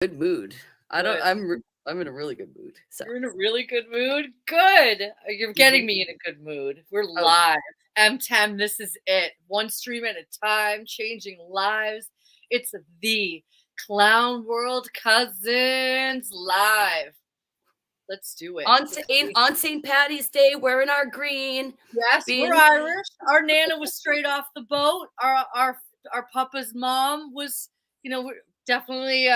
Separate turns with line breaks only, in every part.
Good mood. I don't.
Good.
I'm in a really good mood. So.
You're in a really good mood? Good. You're getting me in a good mood. We're
Oh,
live. M10, this is it. One stream at a time, changing lives. It's the Clown World Cousins live. Let's do it.
on St. Patty's Day, wearing our green.
Yes, we're
Being
Irish. Our Nana was straight off the boat. Our Papa's mom was, we're definitely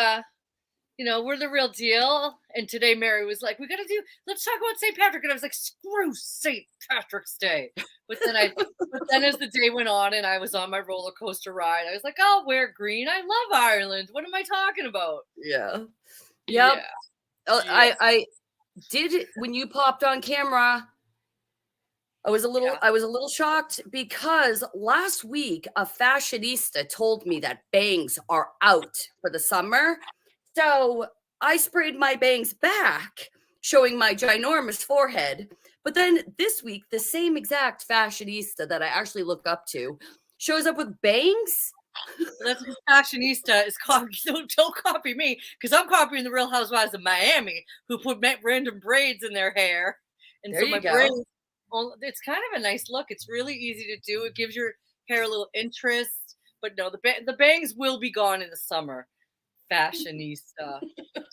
we're the real deal. And today Mary was like, let's talk about St. Patrick. And I was like, screw St. Patrick's Day. But then as the day went on and I was on my roller coaster ride, I was like, I'll wear green. I love Ireland. What am I talking about?
Yeah.
Yeah.
Yep. I did when you popped on camera. I was a little shocked because last week a fashionista told me that bangs are out for the summer. So I sprayed my bangs back, showing my ginormous forehead. But then this week, the same exact fashionista that I actually look up to shows up with bangs.
That's because fashionista is copy. Don't copy me because I'm copying the Real Housewives of Miami, who put random braids in their hair, and
There
so
you
my
go.
braids. Well, it's kind of a nice look. It's really easy to do. It gives your hair a little interest. But no, the bangs will be gone in the summer. Fashionista.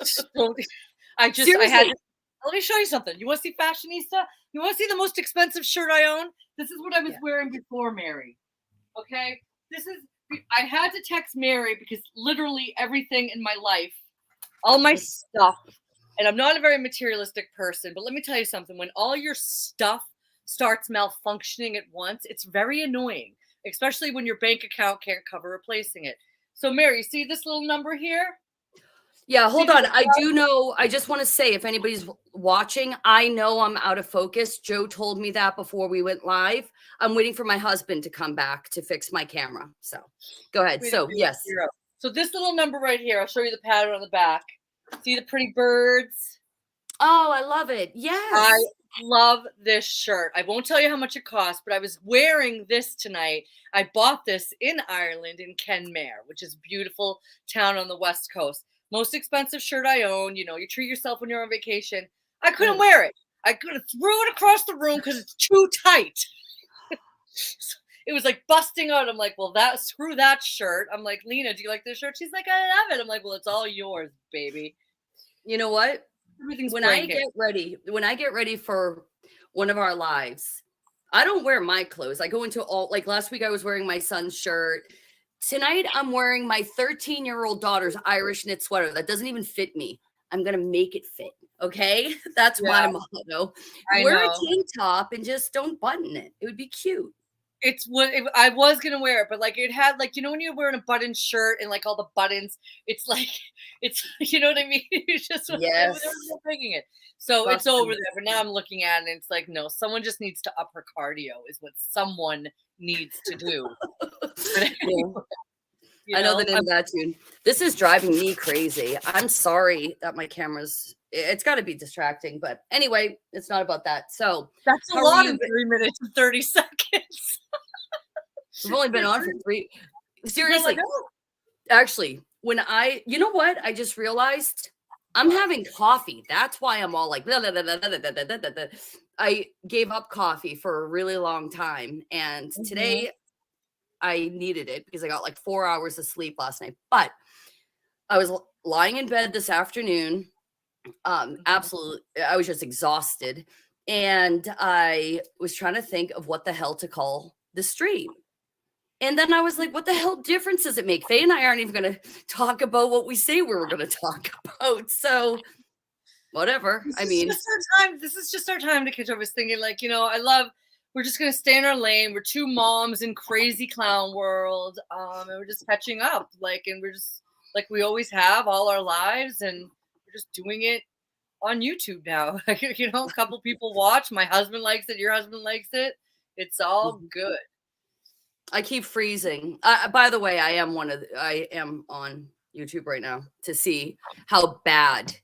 Seriously.
Let me show you something. You want to see fashionista? You want to see the most expensive shirt I own? This is what I was wearing before Mary. Okay? I had to text Mary because literally everything in my life, all my stuff, and I'm not a very materialistic person, but let me tell you something. When all your stuff starts malfunctioning at once, it's very annoying, especially when your bank account can't cover replacing it. So Mary, see this little number here?
Yeah, hold on. I do know. I just want to say, if anybody's watching, I know I'm out of focus. Joe told me that before we went live. I'm waiting for my husband to come back to fix my camera. So go ahead. So yes.
So this little number right here, I'll show you the pattern on the back. See the pretty birds?
Oh, I love it. Yes.
I love this shirt. I won't tell you how much it cost, but I was wearing this tonight. I bought this in Ireland in Kenmare, which is a beautiful town on the West Coast. Most expensive shirt I own. You treat yourself when you're on vacation. I couldn't wear it. I could have threw it across the room because it's too tight. It was like busting out. I'm like, well, screw that shirt. I'm like, Lena, do you like this shirt? She's like, I love it. I'm like, well, it's all yours, baby.
You know what?
Everything's
when I get ready for one of our lives, I don't wear my clothes. I go into like last week I was wearing my son's shirt. Tonight, I'm wearing my 13-year-old daughter's Irish knit sweater that doesn't even fit me. I'm going to make it fit. Okay. That's my motto. Wear a tank top and just don't button it. It would be cute.
I was going to wear it, but like it had like, when you're wearing a button shirt and like all the buttons, it's like, you know what I mean? You just thinking it. So it's over there, but now I'm looking at it and it's like, no, someone just needs to up her cardio is what someone needs to do.
I know the name of that tune. This is driving me crazy. I'm sorry that my it's got to be distracting, but anyway, it's not about that. So
that's a lot in 3 minutes and 30 seconds.
We've only been on for 3. Seriously. Actually, you know what? I just realized I'm having coffee. That's why I'm all like, blah, blah, blah, blah, blah, blah, blah, blah, blah. I gave up coffee for a really long time. And today I needed it because I got like 4 hours of sleep last night. But I was lying in bed this afternoon. Absolutely. I was just exhausted. And I was trying to think of what the hell to call the stream. And then I was like, what the hell difference does it make? Faye and I aren't even going to talk about what we say we were going to talk about. So whatever.
This is just our time to catch up. I was thinking like, we're just going to stay in our lane. We're two moms in crazy clown world. And we're just catching up and we're just like we always have all our lives. And we're just doing it on YouTube now. A couple people watch. My husband likes it. Your husband likes it. It's all good.
I keep freezing. By the way, I am on YouTube right now to see how bad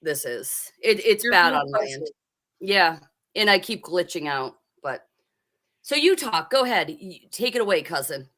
this is. It's bad on my end. Yeah. And I keep glitching out. But so you talk. Go ahead. Take it away, cousin.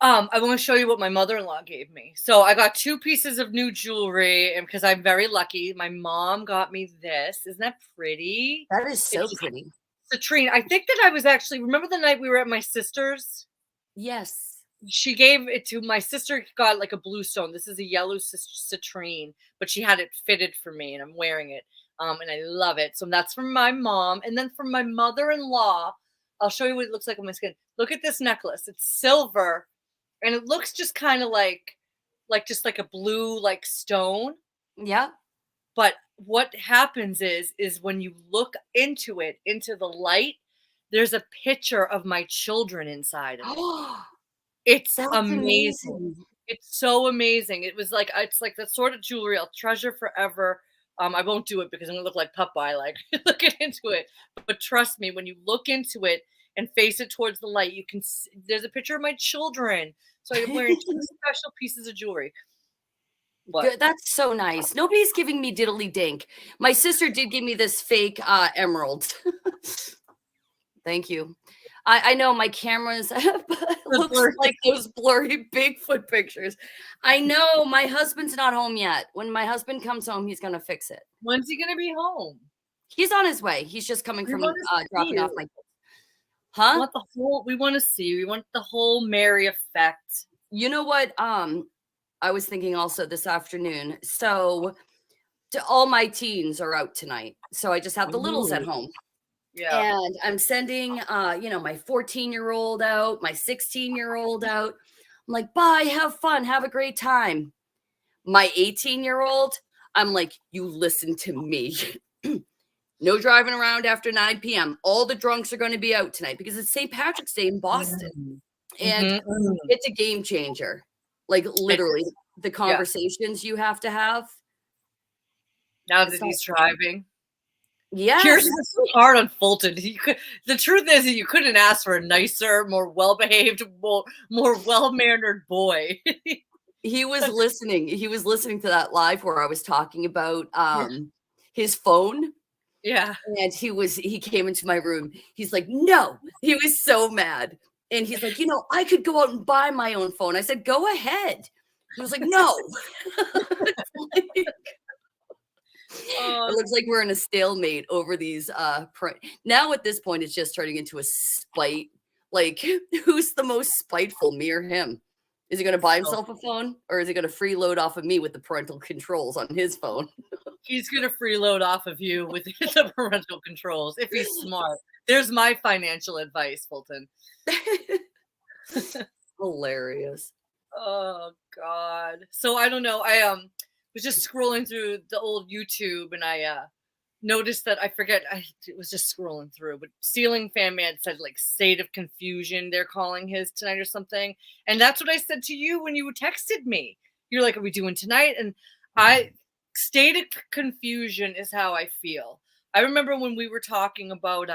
I want to show you what my mother-in-law gave me. So I got 2 pieces of new jewelry, and because I'm very lucky, my mom got me this. Isn't that pretty?
That is so
It's
pretty.
citrine. I think that I was actually remember the night we were at my sister's?
Yes.
She gave it to my sister got like a blue stone. This is a yellow citrine, but she had it fitted for me, and I'm wearing it. And I love it. So that's from my mom, and then from my mother-in-law, I'll show you what it looks like on my skin. Look at this necklace. It's silver, and it looks just kind of like just like a blue like stone.
Yeah.
But what happens is when you look into it, into the light, there's a picture of my children inside of it.
Oh,
It's
that's
amazing.
amazing.
It's so amazing. It was like it's like the sort of jewelry I'll treasure forever. I won't do it because I'm gonna look like Popeye, like looking into it. But trust me, when you look into it and face it towards the light, you can. There's a picture of my children. So I'm wearing 2 special pieces of jewelry. What?
Good. That's so nice. Nobody's giving me diddly dink. My sister did give me this fake emerald. Thank you. I know my cameras looks like those blurry Bigfoot pictures. I know my husband's not home yet. When my husband comes home, he's gonna fix it.
When's he gonna be home?
He's on his way. He's just coming from
wanna see
dropping off
you.
my kids.
We
Huh?
want the whole. We want to see. We want the whole Mary effect.
You know what? I was thinking also this afternoon. So all my teens are out tonight. So I just have the littles at
Ooh.
home.
Yeah.
And I'm sending my 14-year-old out, my 16-year-old out. I'm like, bye, have fun, have a great time. My 18-year-old, I'm like, you listen to me. No driving around after 9 p.m. All the drunks are going to be out tonight because it's St. Patrick's Day in Boston. And it's a game changer. Like literally the conversations you have to have.
Now that he's driving.
Yes.
Yours is so hard on Fulton. The truth is that you couldn't ask for a nicer, more well-behaved, more well-mannered boy.
He was listening. He was listening to that live where I was talking about his phone.
Yeah.
And he came into my room. He's like, no, he was so mad. And he's like, I could go out and buy my own phone. I said, go ahead. He was like, no. It looks like we're in a stalemate over these now at this point it's just turning into a spite. Like, who's the most spiteful, me or him? Is he going to buy himself a phone, or is he going to freeload off of me with the parental controls on his phone?
He's going to freeload off of you with the parental controls if he's smart. There's my financial advice, Fulton.
Hilarious.
Oh God. So I don't know. I was just scrolling through the old YouTube, and I noticed that I was just scrolling through, but Ceiling Fan Man said like State of Confusion, they're calling his tonight or something. And that's what I said to you when you texted me. You're like, are we doing tonight? And State of Confusion is how I feel. I remember when we were talking about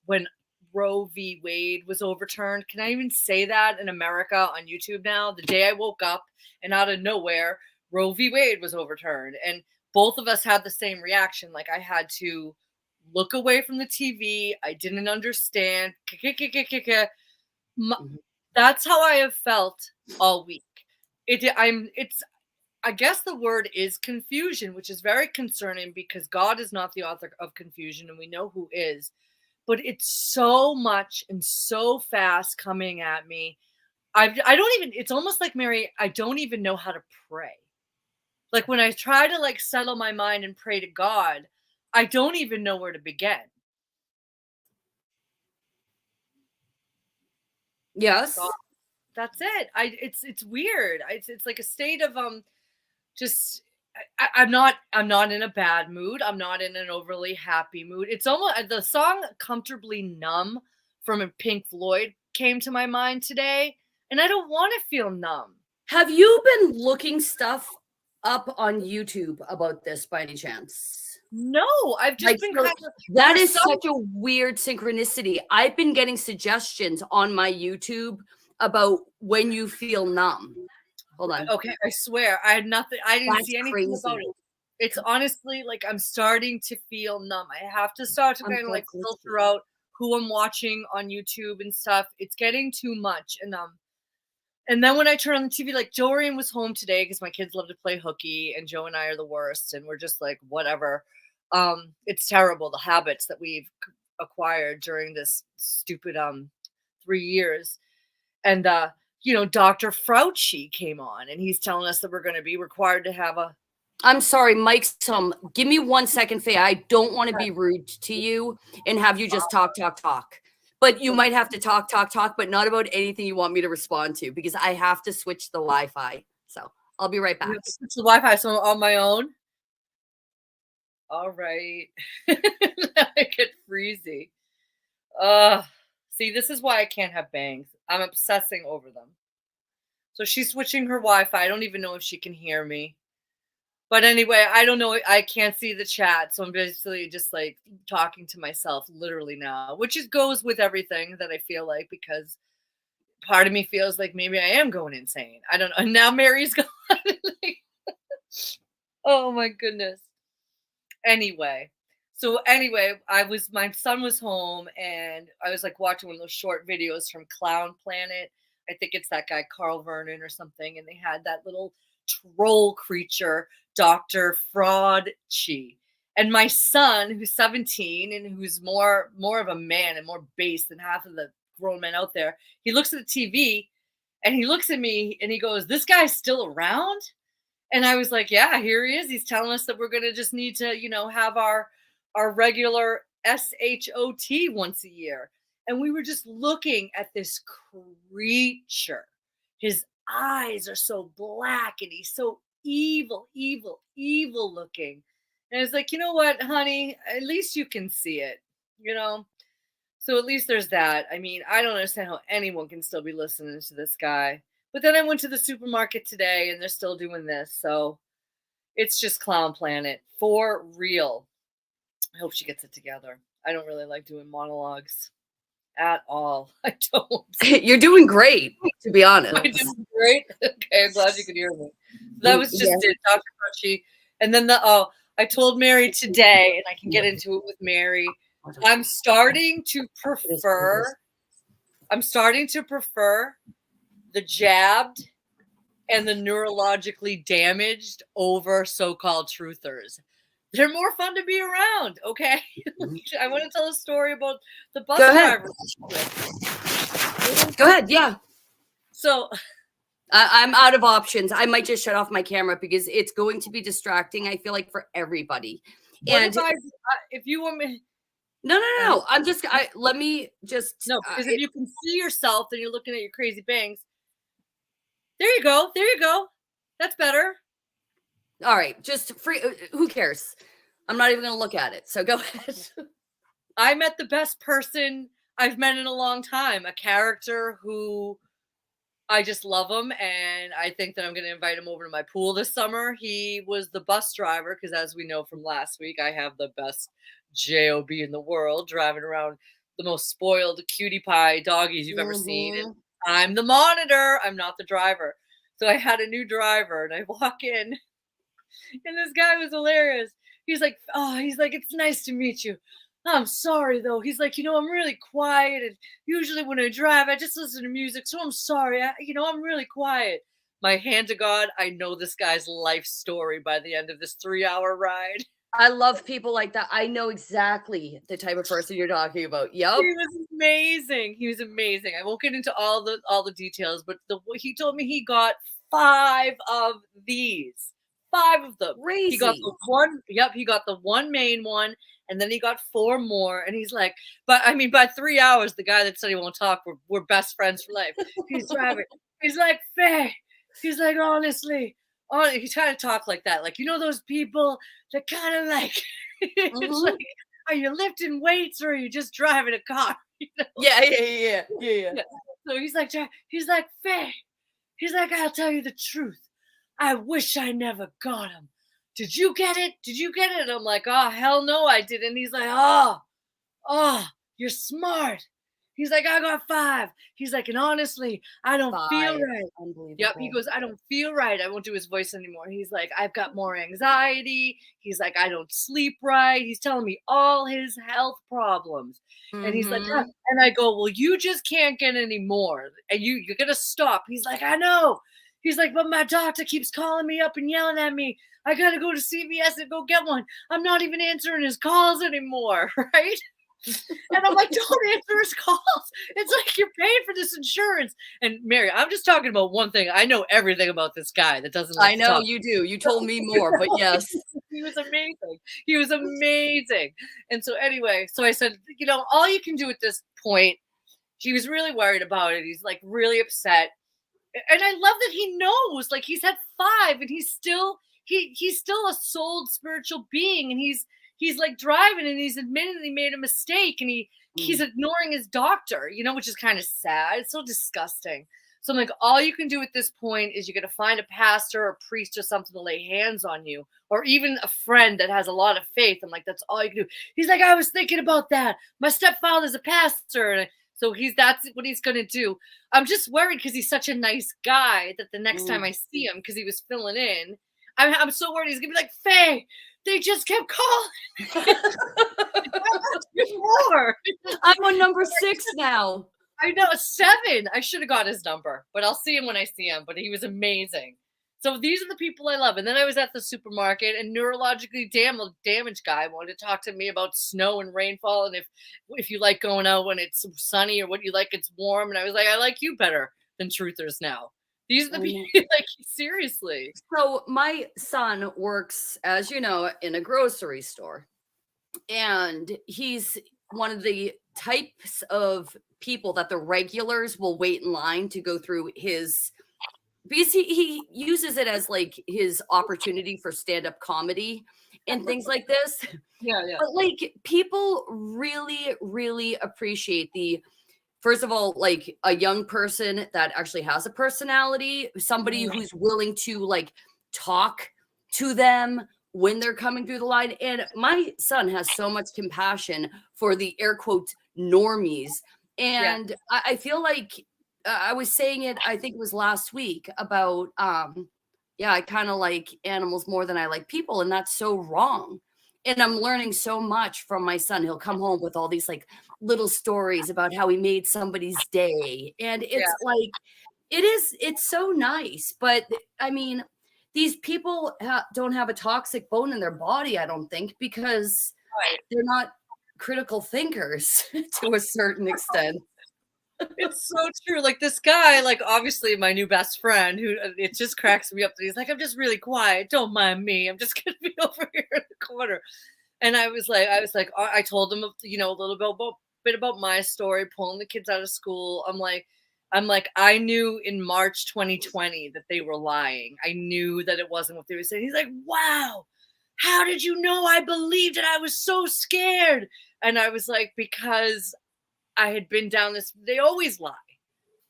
when Roe v. Wade was overturned. Can I even say that in America on YouTube now? The day I woke up and out of nowhere, Roe v. Wade was overturned. And both of us had the same reaction. Like, I had to look away from the TV. I didn't understand. That's how I have felt all week. I guess the word is confusion, which is very concerning because God is not the author of confusion, and we know who is. But it's so much and so fast coming at me. It's almost like, Mary, I don't even know how to pray. Like, when I try to like settle my mind and pray to God, I don't even know where to begin.
Yes.
That's it. It's weird. It's like a state of just I'm not in a bad mood. I'm not in an overly happy mood. It's almost the song Comfortably Numb from Pink Floyd came to my mind today, and I don't want to feel numb.
Have you been looking stuff up on YouTube about this by any chance?
No, I've just been kind of.
That is such a weird synchronicity. I've been getting suggestions on my YouTube about when you feel numb. Hold on.
Okay, I swear I had nothing. I didn't see anything about it. It's honestly like I'm starting to feel numb. I have to start to kind of like filter out who I'm watching on YouTube and stuff. It's getting too much, and And then when I turn on the TV, like Dorian was home today because my kids love to play hooky, and Joe and I are the worst, and we're just like, whatever. It's terrible, the habits that we've acquired during this stupid 3 years. And Dr. Fauci came on, and he's telling us that we're going to be required to have a.
I'm sorry, Mike's give me 1 second, Faye. I don't want to be rude to you and have you just talk. But you might have to talk, but not about anything you want me to respond to, because I have to switch the Wi-Fi. So I'll be right back.
Switch the Wi-Fi, so I'm on my own. All right. I get freezy. See, this is why I can't have bangs. I'm obsessing over them. So she's switching her Wi-Fi. I don't even know if she can hear me. But anyway, I don't know. I can't see the chat. So I'm basically just like talking to myself literally now, which goes with everything that I feel like, because part of me feels like maybe I am going insane. I don't know. And now Mary's gone. Oh my goodness. Anyway, my son was home, and I was like watching one of those short videos from Clown Planet. I think it's that guy Carl Vernon or something, and they had that little troll creature, Dr. Fri-YAY. And my son, who's 17 and who's more of a man and more base than half of the grown men out there, he looks at the TV and he looks at me and he goes, "This guy's still around?" And I was like, "Yeah, here he is. He's telling us that we're going to just need to, have our regular SHOT once a year." And we were just looking at this creature. His eyes are so black and he's so evil looking. And I was like, you know what, honey, at least you can see it, So at least there's that. I mean, I don't understand how anyone can still be listening to this guy. But then I went to the supermarket today and they're still doing this. So it's just Clown Planet for real. I hope she gets it together. I don't really like doing monologues at all. I don't.
You're doing great, to be honest.
I'm doing great. Okay, I'm glad you could hear me. That was just it, Dr. Fauci. And then I told Mary today, and I can get into it with Mary. I'm starting to prefer the jabbed and the neurologically damaged over so-called truthers. They're more fun to be around, okay? I want to tell a story about the bus driver.
Go ahead, yeah.
So
I'm out of options. I might just shut off my camera because it's going to be distracting, I feel like, for everybody.
And if you want me...
No. Let me just...
No, because if you can see yourself and you're looking at your crazy bangs, there you go. That's better.
All right, just free. Who cares? I'm not even going to look at it. So go ahead.
I met the best person I've met in a long time. A character who I just love him, and I think that I'm going to invite him over to my pool this summer. He was the bus driver because, as we know from last week, I have the best job in the world, driving around the most spoiled cutie pie doggies you've ever seen. And I'm the monitor. I'm not the driver. So I had a new driver, and I walk in. And this guy was hilarious. He's like, it's nice to meet you. I'm sorry, though. He's like, I'm really quiet. And usually when I drive, I just listen to music. So I'm sorry. I'm really quiet. My hand to God, I know this guy's life story by the end of this 3-hour ride.
I love people like that. I know exactly the type of person you're talking about. Yep.
He was amazing. I won't get into all the details, but he told me he got 5 of these. 5 of them.
Crazy.
He got the one. Yep, he got the one main one, and then he got 4 more. And he's like, by 3 hours, the guy that said he won't talk, we're best friends for life. He's driving. He's like, Faye. He's like, honestly, he's trying to talk like that, like those people that kind of like, it's like, are you lifting weights or are you just driving a car?
Yeah.
So he's like, Faye. He's like, I'll tell you the truth. I wish I never got him. Did you get it? And I'm like, oh, hell no, I didn't. He's like, oh, you're smart. He's like, I got 5. He's like, and honestly, I don't feel
5.
right.
Unbelievable.
Yep. He goes, I don't feel right. I won't do his voice anymore. He's like, I've got more anxiety. He's like, I don't sleep right. He's telling me all his health problems. And he's like, "Yeah."
Mhm.
And I go, well, you just can't get any more. And you're gonna stop. He's like, I know. He's like, but my doctor keeps calling me up and yelling at me. I gotta go to CVS and go get one. I'm not even answering his calls anymore, right? And I'm like, don't answer his calls. It's like you're paying for this insurance. And Mary, I'm just talking about one thing. I know everything about this guy that doesn't like
I
to
know
talk.
you do. You told me more, but yes.
He was amazing. He was amazing. And so anyway, so I said, all you can do at this point, he was really worried about it. He's like really upset. And I love that he knows, like he's had 5 and he's still a souled spiritual being, and he's like driving and he's admitted he made a mistake, and he's ignoring his doctor, which is kind of sad. It's so disgusting. So I'm like, all you can do at this point is you got to find a pastor or a priest or something to lay hands on you, or even a friend that has a lot of faith. I'm like, that's all you can do. He's like, I was thinking about that. My stepfather's a pastor. And so that's what he's going to do. I'm just worried because he's such a nice guy that the next time I see him, because he was filling in, I'm so worried he's going to be like, Faye, they just kept calling. More.
I'm on number 6 now.
I know, 7. I should have got his number, but I'll see him when I see him. But he was amazing. So these are the people I love. And then I was at the supermarket, and neurologically damaged guy wanted to talk to me about snow and rainfall, and if you like going out when it's sunny, or what you like it's warm. And I was like, I like you better than truthers now. These are the people, like, seriously.
So my son works, as you know, in a grocery store, and he's one of the types of people that the regulars will wait in line to go through his, because he uses it as like his opportunity for stand-up comedy and things like this.
Yeah.
But like, people really, really appreciate first of all, like a young person that actually has a personality, somebody who's willing to like talk to them when they're coming through the line. And my son has so much compassion for the air quotes normies. And I feel like I was saying it, I think it was last week, about, I kind of like animals more than I like people. And that's so wrong. And I'm learning so much from my son. He'll come home with all these like little stories about how he made somebody's day. And it's like, it's so nice. But I mean, these people don't have a toxic bone in their body, I don't think, because they're not critical thinkers to a certain extent.
It's so true. Like this guy, like obviously my new best friend, who it just cracks me up that he's like, I'm just really quiet. Don't mind me. I'm just gonna be over here in the corner. And I was like, I told him, a little bit about my story, pulling the kids out of school. I'm like, I knew in March 2020 that they were lying. I knew that it wasn't what they were saying. He's like, wow, how did you know? I believed it. I was so scared. And I was like, because I had been down this, they always lie.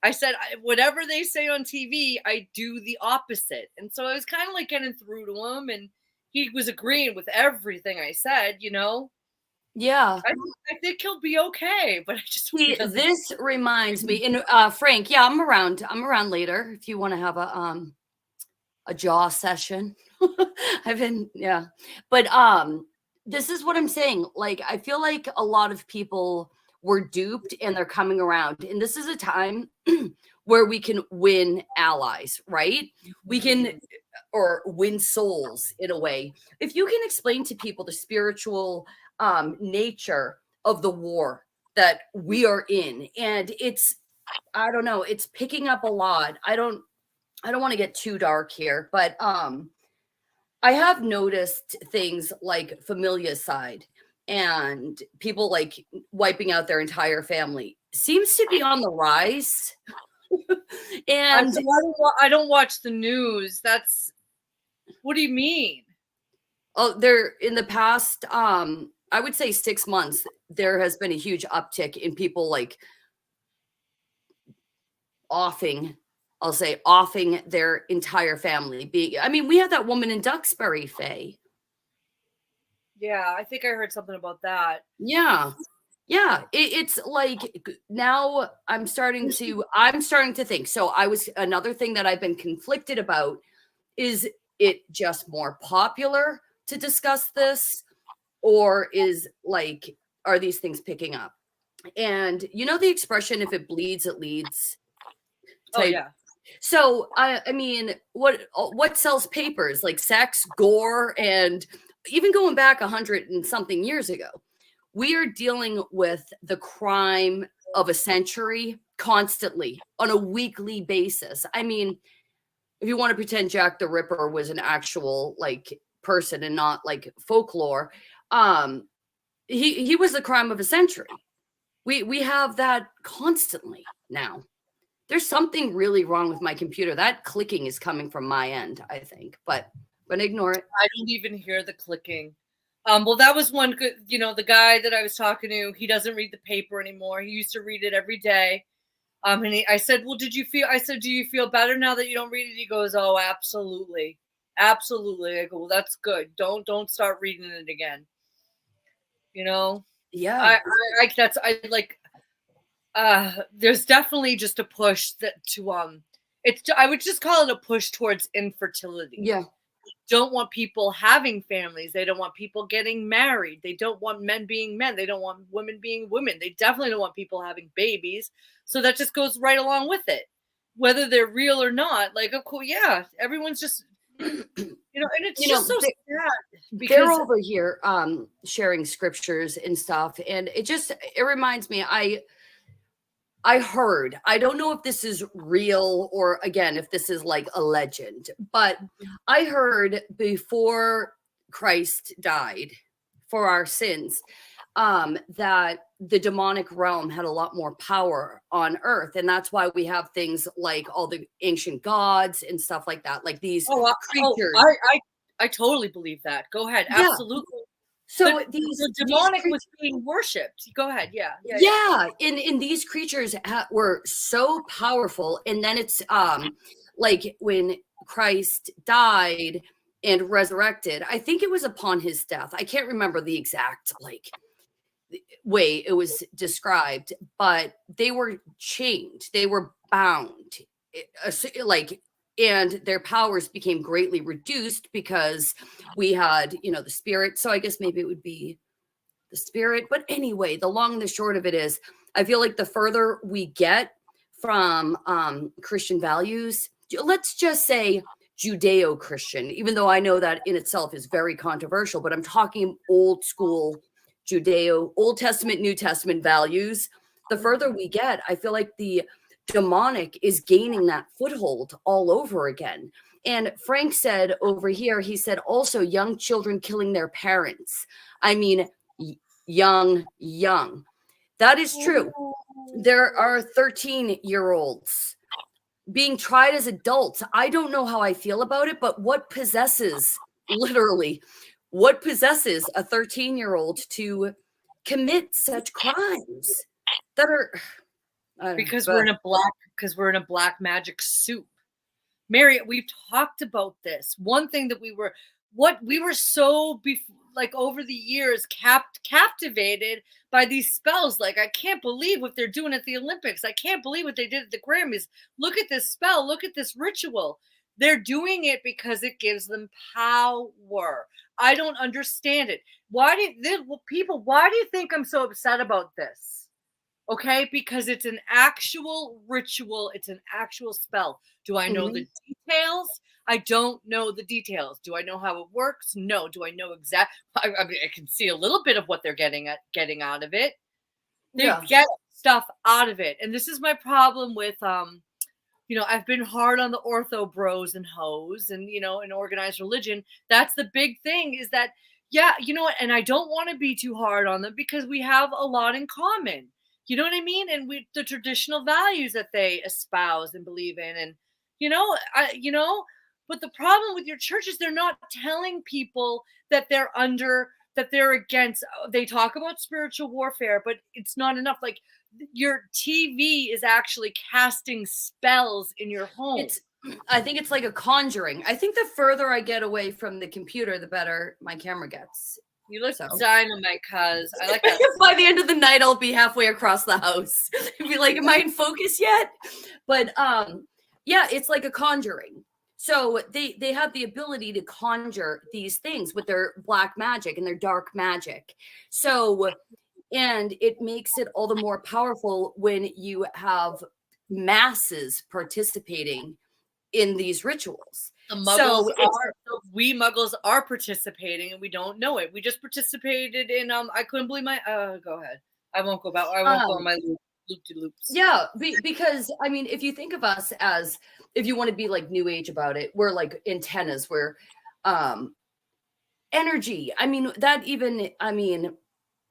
I said, whatever they say on TV, I do the opposite. And so I was kind of like getting through to him, and he was agreeing with everything I said,
Yeah.
I think he'll be okay, but I just
this reminds me, and Frank, I'm around later if you want to have a jaw session. But this is what I'm saying. Like, I feel like a lot of people were duped and they're coming around, and this is a time where we can win allies, right? We can, or win souls in a way. If you can explain to people the spiritual nature of the war that we are in, and I don't know, it's picking up a lot. I don't want to get too dark here, but I have noticed things like familicide and people like wiping out their entire family seems to be on the rise. And
I don't watch the news. What do you mean?
Oh, there in the past, I would say 6 months, there has been a huge uptick in people like offing their entire family. We had that woman in Duxbury, Faye.
Yeah, I think I heard something about that.
Yeah. Yeah, it's like now I'm starting to think. So another thing that I've been conflicted about is it just more popular to discuss this, or is like are these things picking up? And you know the expression, if it bleeds, it leads
Oh
type.
yeah.
So I mean, what sells papers like sex, gore, and even going back 100 and something years ago, we are dealing with the crime of a century constantly on a weekly basis. I mean, if you want to pretend Jack the Ripper was an actual like person and not like folklore, um, he was the crime of a century. We have that constantly now. There's something really wrong with my computer. That clicking is coming from my end, I think, but ignore it.
I don't even hear the clicking. Well, that was one good, the guy that I was talking to, he doesn't read the paper anymore. He used to read it every day. I said, well, I said, do you feel better now that you don't read it? He goes, oh, absolutely. Absolutely. I go, well, that's good. Don't start reading it again.
Yeah.
I like, there's definitely just a push I would just call it a push towards infertility.
Yeah.
Don't want people having families. They don't want people getting married. They don't want men being men. They don't want women being women. They definitely don't want people having babies. So that just goes right along with it, whether they're real or not. Like, of course, yeah, everyone's just, and it's just so sad because
they're over here sharing scriptures and stuff, and it reminds me. I heard, I don't know if this is real or again, if this is like a legend, but I heard before Christ died for our sins, that the demonic realm had a lot more power on earth. And that's why we have things like all the ancient gods and stuff like that, like these creatures.
I totally believe that. Go ahead.
Yeah.
Absolutely.
So
the demonic was being worshipped. Go ahead. Yeah.
And these creatures were so powerful. And then it's like when Christ died and resurrected, I think it was upon his death. I can't remember the exact like way it was described, but they were chained, they were bound, like, and their powers became greatly reduced because we had, the spirit. So I guess maybe it would be the spirit. But anyway, the long and the short of it is, I feel like the further we get from Christian values, let's just say Judeo-Christian, even though I know that in itself is very controversial, but I'm talking old school Judeo, Old Testament, New Testament values. The further we get, I feel like the demonic is gaining that foothold all over again. And Frank said over here, he said also young children killing their parents. I mean, young. That is true. There are 13-year-olds being tried as adults. I don't know how I feel about it, but what possesses a 13-year-old to commit such crimes that are
because we're in a black magic soup. Mary, we've talked about this. One thing that we were so over the years captivated by these spells. Like, I can't believe what they're doing at the Olympics. I can't believe what they did at the Grammys. Look at this spell. Look at this ritual. They're doing it because it gives them power. I don't understand it. Why do you think I'm so upset about this? Okay, because it's an actual ritual. It's an actual spell. Do I know the details? I don't know the details. Do I know how it works? No. Do I know exactly? I mean, I can see a little bit of what they're getting out of it. They get stuff out of it. And this is my problem with, I've been hard on the ortho bros and hoes and, in organized religion. That's the big thing is that, yeah, you know what? And I don't want to be too hard on them because we have a lot in common. You know what I mean? And the traditional values that they espouse and believe in. And, but the problem with your church is they're not telling people that that they're against. They talk about spiritual warfare, but it's not enough. Like, your TV is actually casting spells in your home.
I think it's like a conjuring. I think the further I get away from the computer, the better my camera gets.
You look
So.
dynamite, cuz. I like that.
By the end of the night, I'll be halfway across the house. Be like, am I in focus yet? But yeah, it's like a conjuring. So they have the ability to conjure these things with their black magic and their dark magic. So, and it makes it all the more powerful when you have masses participating in these rituals.
The
So
muggles are we muggles are participating and we don't know it. We just participated in I couldn't believe my go ahead. I won't go on my loop to loops.
Yeah, because I mean, if you think of us as, if you want to be like new age about it, we're like antennas, we're energy. I mean, that even, I mean,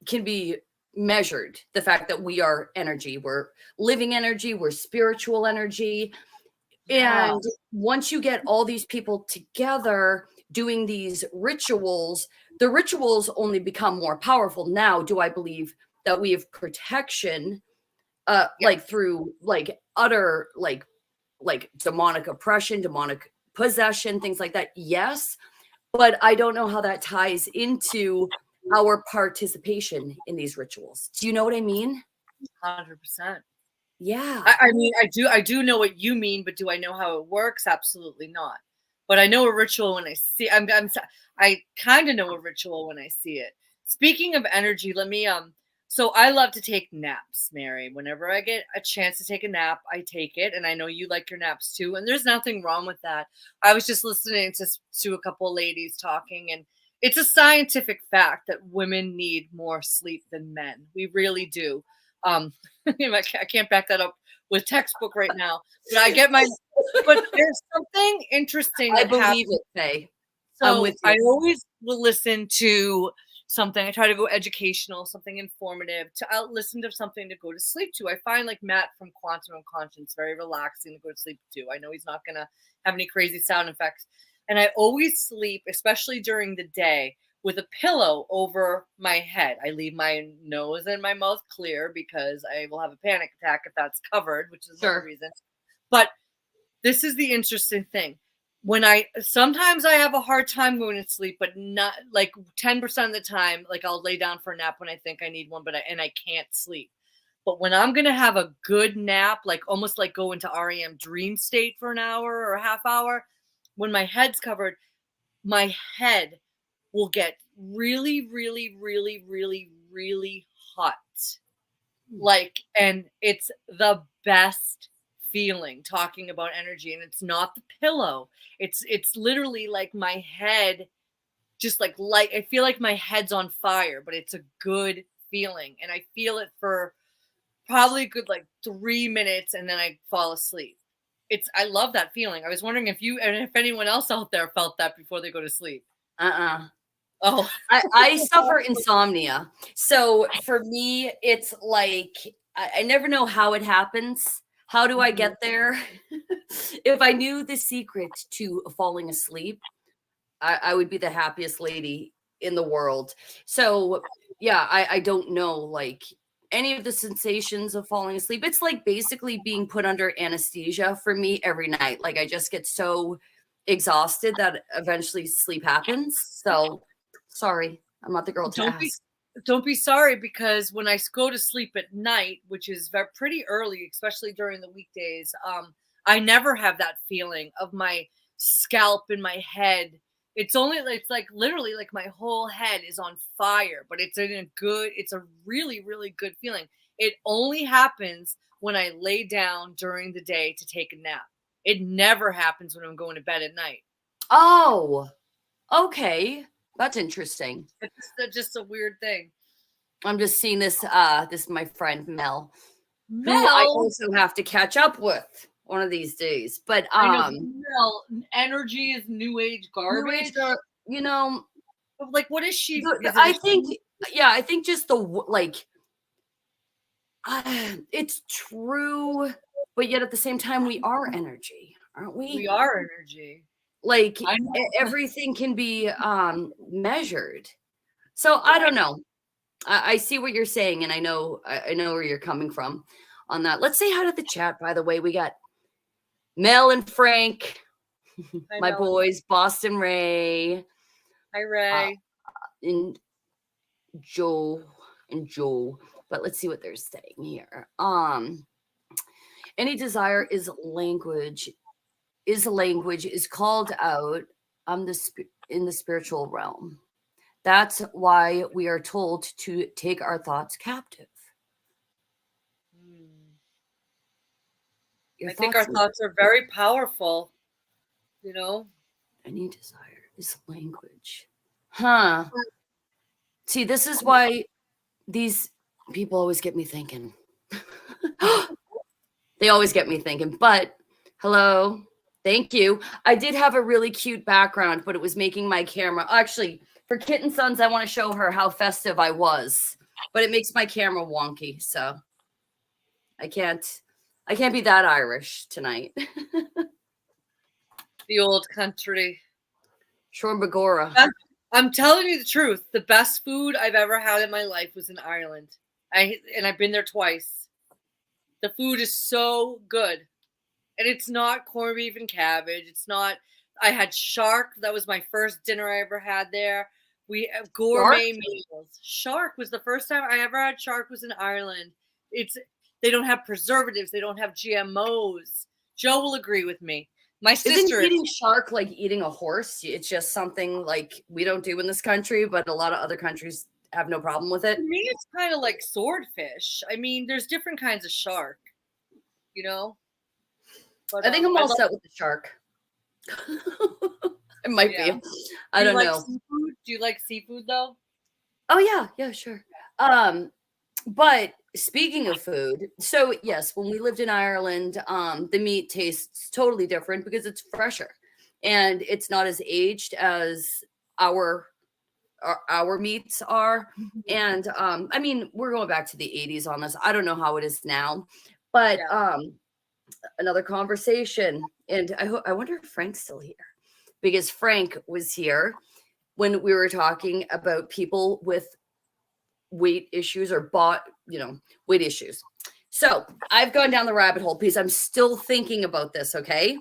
can be measured. The fact that we are energy, we're living energy, we're spiritual energy.
Yeah.
And once you get all these people together doing these rituals, the rituals only become more powerful. Now, do I believe that we have protection, like through like utter like demonic oppression, demonic possession, things like that? Yes, but I don't know how that ties into our participation in these rituals. Do you know what I mean?
100%.
Yeah.
I mean, I do know what you mean, but do I know how it works? Absolutely not. But I know a ritual when I see. I kind of know a ritual when I see it. Speaking of energy, let me So I love to take naps, Mary. Whenever I get a chance to take a nap, I take it, and I know you like your naps too. And there's nothing wrong with that. I was just listening to a couple of ladies talking, and it's a scientific fact that women need more sleep than men. We really do. I can't back that up with textbook right now, but I get my. But there's something interesting
I
that happens.
believe it, Faye. I'm
So
with
I
you.
always will listen to something. I try to go educational, something informative. I'll listen to something to go to sleep to. I find like Matt from Quantum Unconscious very relaxing to go to sleep to. I know he's not gonna have any crazy sound effects, and I always sleep, especially during the day, with a pillow over my head. I leave my nose and my mouth clear because I will have a panic attack if that's covered, which is another reason. But this is the interesting thing. Sometimes I have a hard time going to sleep, but not like 10% of the time, like I'll lay down for a nap when I think I need one, but I can't sleep. But when I'm going to have a good nap, like almost like go into REM dream state for an hour or a half hour, when my head's covered, my head will get really, really, really, really, really hot. Like, and it's the best feeling talking about energy. And it's not the pillow. It's literally like my head, just like I feel like my head's on fire, but it's a good feeling. And I feel it for probably a good like 3 minutes, and then I fall asleep. I love that feeling. I was wondering if anyone else out there felt that before they go to sleep. Oh,
I suffer insomnia. So for me, it's like I never know how it happens. How do I get there? If I knew the secret to falling asleep, I would be the happiest lady in the world. So yeah, I don't know like any of the sensations of falling asleep. It's like basically being put under anesthesia for me every night. Like I just get so exhausted that eventually sleep happens. So sorry, I'm not the girl to ask.
Don't be sorry, because when I go to sleep at night, which is pretty early, especially during the weekdays, I never have that feeling of my scalp in my head. It's like literally like my whole head is on fire, but it's a really, really good feeling. It only happens when I lay down during the day to take a nap. It never happens when I'm going to bed at night.
Oh, okay. That's interesting.
It's just a weird thing.
I'm just seeing this this is my friend Mel.
Mel,
who I also have to catch up with one of these days. But
I know, Mel, energy is new age garbage.
You know,
like what is she?
I think just the like it's true, but yet at the same time we are energy, aren't we?
We are energy.
Like everything can be measured. So I don't know. I see what you're saying, and I know where you're coming from on that. Let's say hi to the chat, by the way. We got Mel and Frank, my boys, Boston Ray.
Hi, Ray.
And Joe and Joe. But let's see what they're saying here. Any desire is language. Is language is called out in the spiritual realm. That's why we are told to take our thoughts captive. Your
I think our thoughts are very powerful, you know?
Any desire is language. Huh. See, this is why these people always get me thinking. They always get me thinking. But hello, thank you. I did have a really cute background, but it was making my camera. Actually, for Kitten Sons, I want to show her how festive I was, but it makes my camera wonky, so I can't be that Irish tonight.
The old country.
Shorbagora.
I'm telling you the truth. The best food I've ever had in my life was in Ireland. I've been there twice. The food is so good. And it's not corned beef and cabbage. It's not. I had shark. That was my first dinner I ever had there. We gourmet meals. Shark was the first time I ever had shark was in Ireland. They don't have preservatives. They don't have GMOs. Joe will agree with me. My sister
Isn't eating shark like eating a horse? It's just something like we don't do in this country, but a lot of other countries have no problem with it.
To me, it's kind of like swordfish. I mean, there's different kinds of shark, you know? But,
I think I'm all set with the shark. It might be. I don't know.
Seafood? Do you like seafood though?
Oh yeah, sure. But speaking of food, so yes, when we lived in Ireland, the meat tastes totally different because it's fresher and it's not as aged as our meats are. And I mean, we're going back to the 80s on this. I don't know how it is now, but another conversation. And I wonder if Frank's still here, because Frank was here when we were talking about people with weight issues or weight issues. So I've gone down the rabbit hole because I'm still thinking about this. Okay.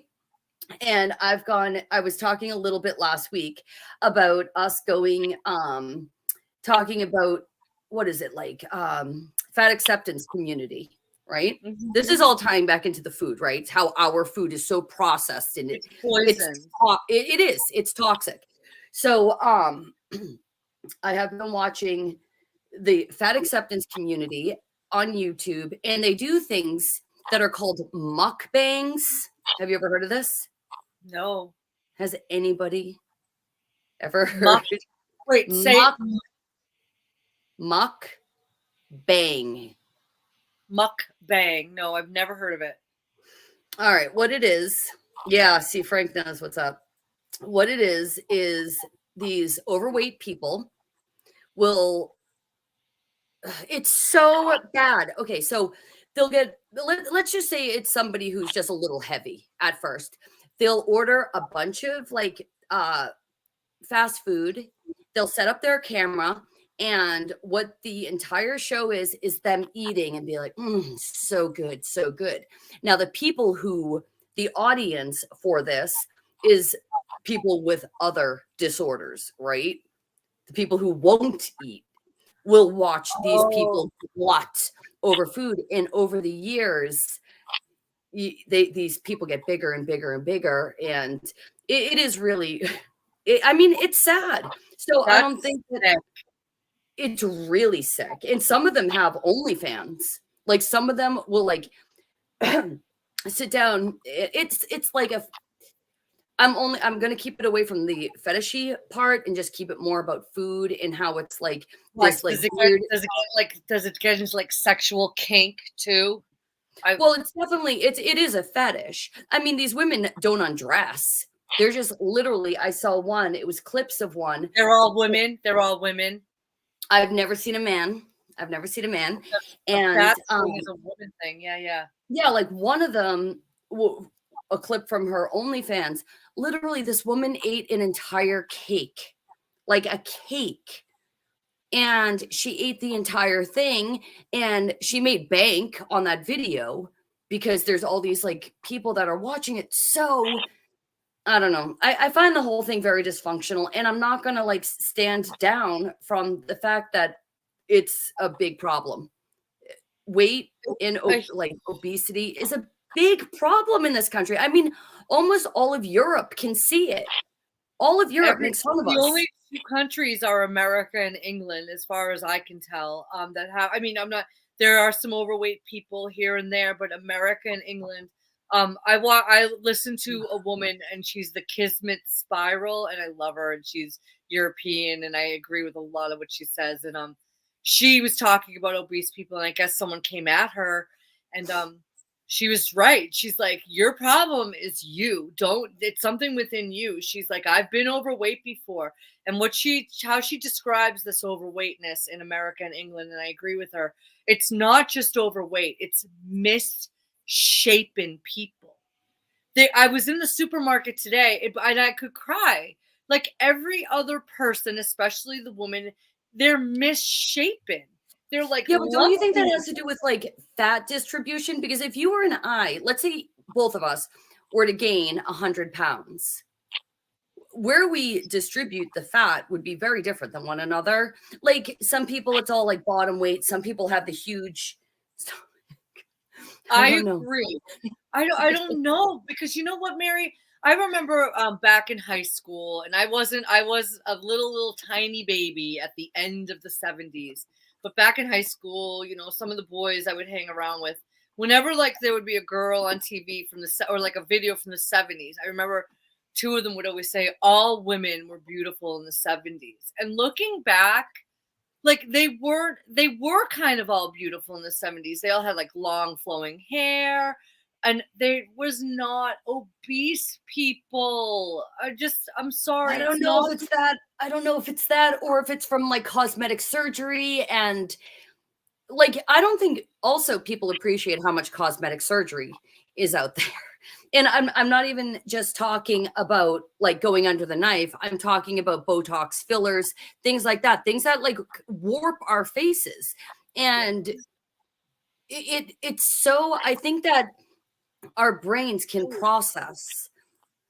And I was talking a little bit last week about us going, talking about, what is it like? Fat acceptance community, right? Mm-hmm. This is all tying back into the food, right? It's how our food is so processed and it's it's toxic. So, I have been watching the fat acceptance community on YouTube, and they do things that are called mukbangs. Have you ever heard of this?
No.
Has anybody ever heard?
Wait, say
mukbang.
Mukbang. No, I've never heard of it.
All right, what it is? Yeah, see, Frank knows what's up. What it is these overweight people will. It's so bad. Okay, so they'll get. Let's just say it's somebody who's just a little heavy at first. They'll order a bunch of like fast food. They'll set up their camera, and what the entire show is them eating and be like, so good, so good. Now, the audience for this is people with other disorders, right? The people who won't eat will watch these people glut over food, and over the years, these people get bigger and bigger and bigger, and it is really, it's sad. So I don't think that it's really sick. And some of them have OnlyFans. Like some of them will like sit down. It's like I'm going to keep it away from the fetishy part and just keep it more about food and how it's like this like weird.
Does it get into like sexual kink too?
Well, it's definitely it is a fetish. I mean, these women don't undress. They're just literally, I saw one, it was clips of one.
They're all women.
I've never seen a man. And
that's a woman thing. Yeah.
Yeah, like one of them, a clip from her OnlyFans, literally this woman ate an entire cake, like a cake. And she ate the entire thing, and she made bank on that video because there's all these like people that are watching it. So I don't know. I find the whole thing very dysfunctional, and I'm not going to like stand down from the fact that it's a big problem. Weight and like obesity is a big problem in this country. I mean, almost all of Europe can see it. All of Europe makes fun of us.
The only two countries are America and England, as far as I can tell. That have, I mean, I'm not. There are some overweight people here and there, but America and England. I listened to a woman, and she's the Kismet Spiral, and I love her, and she's European, and I agree with a lot of what she says. And she was talking about obese people, and I guess someone came at her, and she was right. She's like, your problem is you. It's something within you. She's like, I've been overweight before. And how she describes this overweightness in America and England, and I agree with her, it's not just overweight, it's misshapen people. I was in the supermarket today, and I could cry. Like every other person, especially the woman, they're misshapen. They're like,
yeah, but don't you think that has to do with like fat distribution? Because if you were let's say both of us were to gain 100 pounds, where we distribute the fat would be very different than one another. Like some people, it's all like bottom weight. Some people have the huge.
I agree. I don't know, because you know what, Mary? I remember back in high school, and I was a little tiny baby at the end of the 70s. But back in high school, you know, some of the boys I would hang around with, whenever like there would be a girl on TV or like a video from the 70s, I remember two of them would always say all women were beautiful in the 70s. And looking back, like they were kind of all beautiful in the 70s. They all had like long flowing hair, and there was not obese people. I'm sorry.
I don't know if it's that. I don't know if it's that, or if it's from like cosmetic surgery. And like, I don't think also people appreciate how much cosmetic surgery is out there. And I'm not even just talking about like going under the knife. I'm talking about Botox, fillers, things like that, things that like warp our faces. And it's so, I think that our brains can process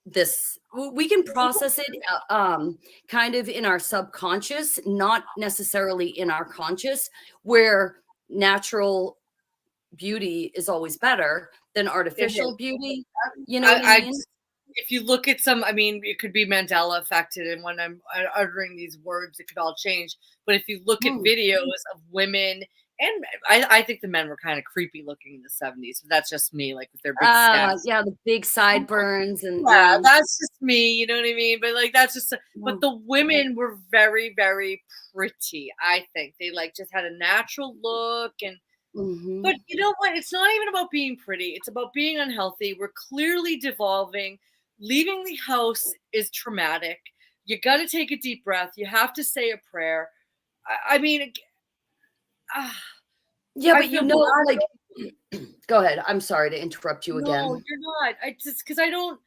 this. We can process it kind of in our subconscious, not necessarily in our conscious, where natural beauty is always better than artificial beauty. You know what I mean?
If you look at some, I mean, it could be Mandela affected, and when I'm uttering these words, it could all change. But if you look at videos of women, and I think the men were kind of creepy looking in the 70s. But that's just me, like with their big scabs.
Yeah, the big sideburns, and
yeah, that's just me. You know what I mean? But like that's just. But the women were very, very pretty. I think they like just had a natural look, and. But you know what? It's not even about being pretty. It's about being unhealthy. We're clearly devolving. Leaving the house is traumatic. You got to take a deep breath. You have to say a prayer. I mean,
yeah, but you know, like, go ahead. I'm sorry to interrupt you again.
No, you're not. I just, because I don't,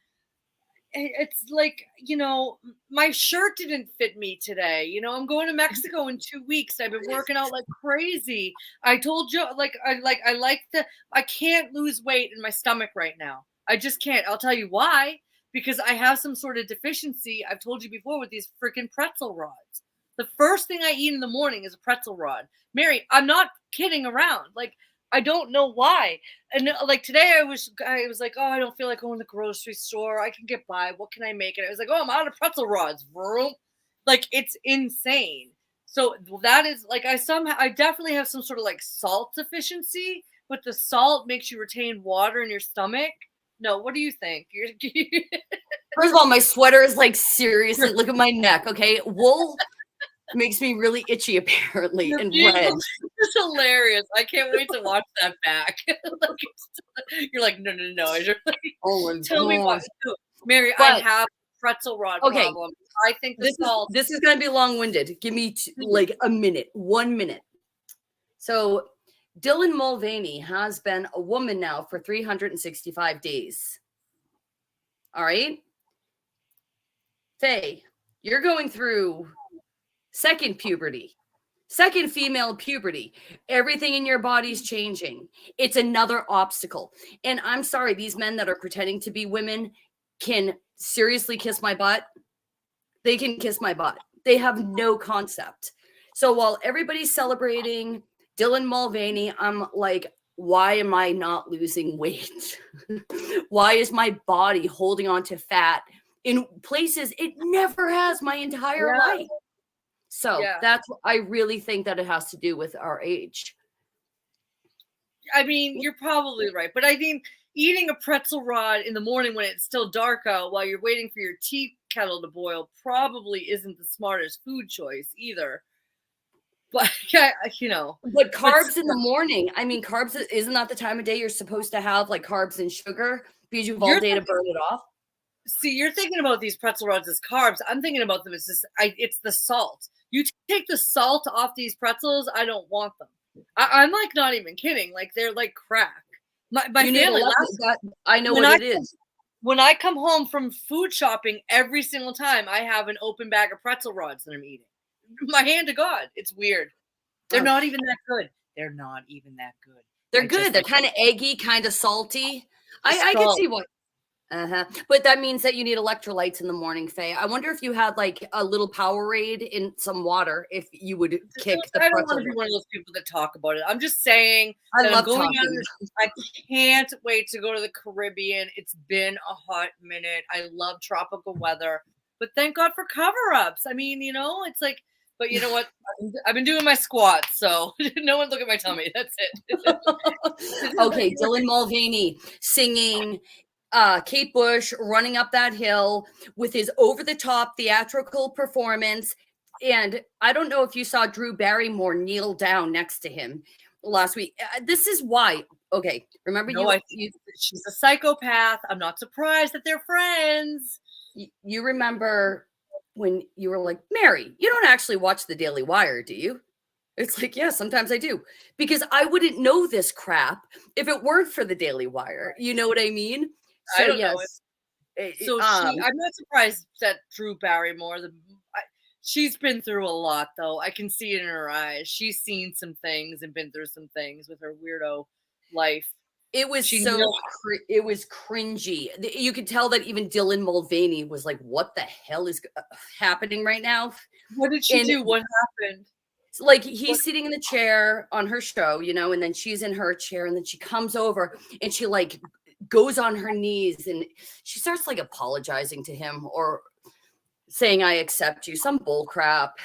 it's like, you know, my shirt didn't fit me today. You know, I'm going to Mexico in 2 weeks. I've been working out like crazy. I told you, I can't lose weight in my stomach right now. I just can't. I'll tell you why. Because I have some sort of deficiency. I've told you before with these freaking pretzel rods. The first thing I eat in the morning is a pretzel rod. Mary, I'm not kidding around. Like, I don't know why. And like today I was like, oh, I don't feel like going to the grocery store. I can get by. What can I make? And I was like, oh, I'm out of pretzel rods. Vroom. Like, it's insane. So that is like, I definitely have some sort of like salt deficiency, but the salt makes you retain water in your stomach. No, what do you think?
First of all, my sweater is like, seriously, look at my neck. Okay. Wool makes me really itchy, apparently, and red.
It's hilarious. I can't wait to watch that back. You're like, no. Tell me what. Mary, I have a pretzel rod problem. I think this
is going to be long-winded. Give me like a minute, 1 minute. So Dylan Mulvaney has been a woman now for 365 days. All right. Faye, you're going through second puberty, second female puberty. Everything in your body's changing. It's another obstacle. And I'm sorry, these men that are pretending to be women can seriously kiss my butt. They can kiss my butt. They have no concept. So while everybody's celebrating Dylan Mulvaney, I'm like, why am I not losing weight? Why is my body holding on to fat in places it never has my entire
Yeah.
life? So
Yeah.
I really think that it has to do with our age.
I mean, you're probably right, but I think eating a pretzel rod in the morning when it's still dark out while you're waiting for your tea kettle to boil probably isn't the smartest food choice either. But yeah,
But
but
carbs in the morning, I mean, carbs isn't that the time of day you're supposed to have like carbs and sugar because you have all
you're
day to
thinking,
burn it off?
see, you're thinking about these pretzel rods as carbs. I'm thinking about them as it's the salt. You take the salt off these pretzels, I don't want them. I'm like not even kidding. Like they're like crack. My
You need
family
that. I know
when
what
I
it is.
when I come home from food shopping, every single time I have an open bag of pretzel rods that I'm eating. My hand to God, it's weird. They're
Oh,
not even that good. They're not even that good.
they're good. They're kind of eggy, kind of salty. I can
Salt.
see what. But that means that you need electrolytes in the morning, Faye. I wonder if you had like a little Powerade in some water, if you would kick the
I don't want
pretzel.
to be one of those people that talk about it. I'm just saying
I
that I'm
love
going out.
talking.
I can't wait to go to the Caribbean. It's been a hot minute. I love tropical weather, but thank God for cover-ups. I mean, it's like, but you know what? I've been doing my squats, so no one look at my tummy. That's it.
Okay, Dylan Mulvaney singing Kate Bush running up that hill with his over-the-top theatrical performance. And I don't know if you saw Drew Barrymore kneel down next to him last week. This is why. Okay, remember
No, she's a psychopath. I'm not surprised that they're friends.
You remember when you were like, Mary, you don't actually watch the Daily Wire, do you? It's like, yeah, sometimes I do. Because I wouldn't know this crap if it weren't for the Daily Wire. You know what I mean?
I
So
don't know it.
yes.
So I'm not surprised that Drew Barrymore, she's been through a lot, though. I can see it in her eyes. She's seen some things and been through some things with her weirdo life.
It was it was cringy. You could tell that even Dylan Mulvaney was like, what the hell is happening right now?
What did she do? What happened?
Like he's sitting in the chair on her show, and then she's in her chair, and then she comes over and she like goes on her knees and she starts like apologizing to him or saying, I accept you, some bull crap.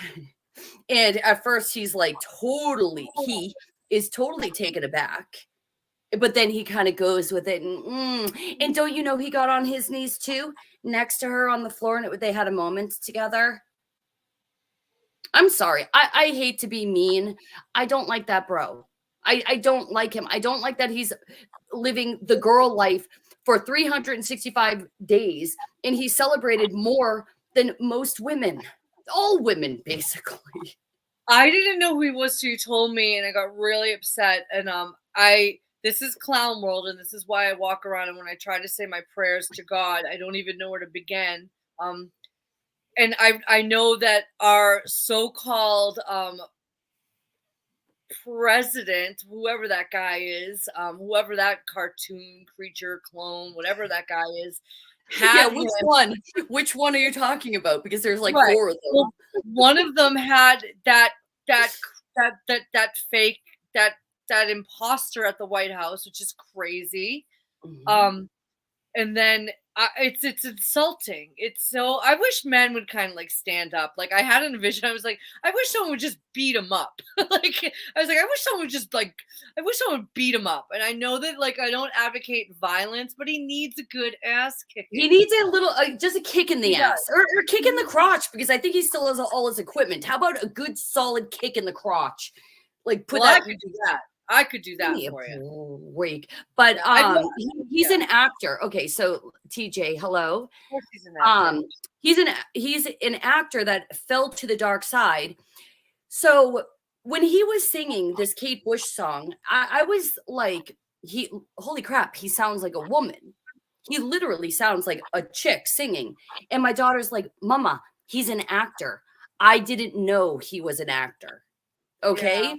And at first he is totally taken aback. But then he kind of goes with it. And don't you know he got on his knees too, next to her on the floor, and they had a moment together. I'm sorry. I hate to be mean. I don't like that bro. I don't like him. I don't like that he's living the girl life for 365 days and he celebrated more than most women. All women, basically.
I didn't know who he was, so you told me, and I got really upset. And this is clown world, and this is why I walk around. And when I try to say my prayers to God, I don't even know where to begin. And I know that our so-called president, whoever that guy is, whoever that cartoon creature, clone, whatever that guy is,
yeah, which one are you talking about? Because there's like 4 of them.
Well, one of them had that fake that imposter at the White House, which is crazy.
Mm-hmm.
And then it's insulting. It's so, I wish men would kind of like stand up. Like I had a vision. I was like, I wish someone would just beat him up. Like I was like, I wish someone would beat him up. And I know that like I don't advocate violence, but he needs a good ass kicking.
He needs a little, just a kick in the ass or a kick in the crotch, because I think he still has all his equipment. How about a good solid kick in the crotch? Like
I could do that. I could do that for you.
Week. But he's an actor. Okay, so TJ, hello.
Of course he's an actor.
He's an actor that fell to the dark side. So when he was singing this Kate Bush song, I was like, holy crap, he sounds like a woman. He literally sounds like a chick singing. And my daughter's like, Mama, he's an actor. I didn't know he was an actor. Okay. Yeah.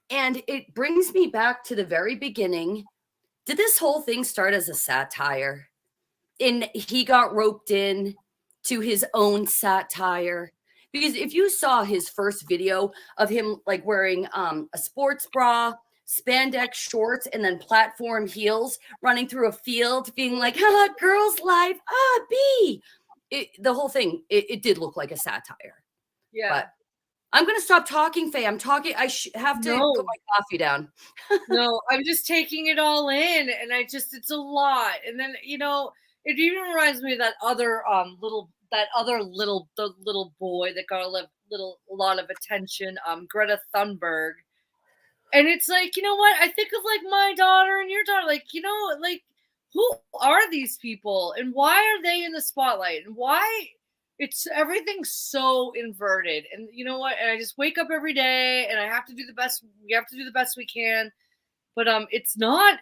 And it brings me back to the very beginning. Did this whole thing start as a satire? And he got roped in to his own satire Because if you saw his first video of him like wearing a sports bra, spandex shorts, and then platform heels, running through a field, being like, "Haha, girls' life, B." The whole thing, it did look like a satire.
Yeah.
But I'm gonna stop talking, Faye. I'm talking. I have to put my coffee down.
No, I'm just taking it all in, and it's a lot. And then it even reminds me of that other the little boy that got a lot of attention, Greta Thunberg. And it's like, you know what? I think of like my daughter and your daughter, like, like who are these people and why are they in the spotlight and why everything's so inverted. And you know what? And I just wake up every day and I have to do the best. We have to do the best we can. But it's not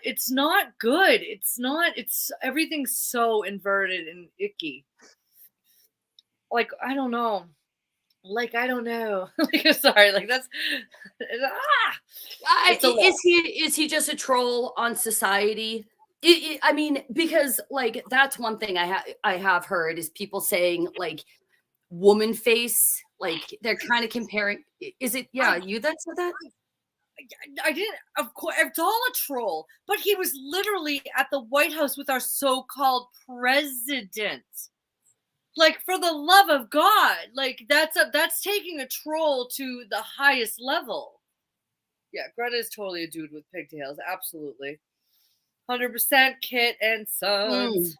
good. It's everything's so inverted and icky. Like, I don't know. Like, I don't know. Like, sorry, like that's
Is he just a troll on society? I mean, because like that's one thing I have heard is people saying like woman face, like they're kind of comparing. Is it you that said that?
I didn't, of course, it's all a troll, but he was literally at the White House with our so-called president. Like, for the love of God, like that's taking a troll to the highest level. Yeah, Greta is totally a dude with pigtails, absolutely. 100% Kit and Sons.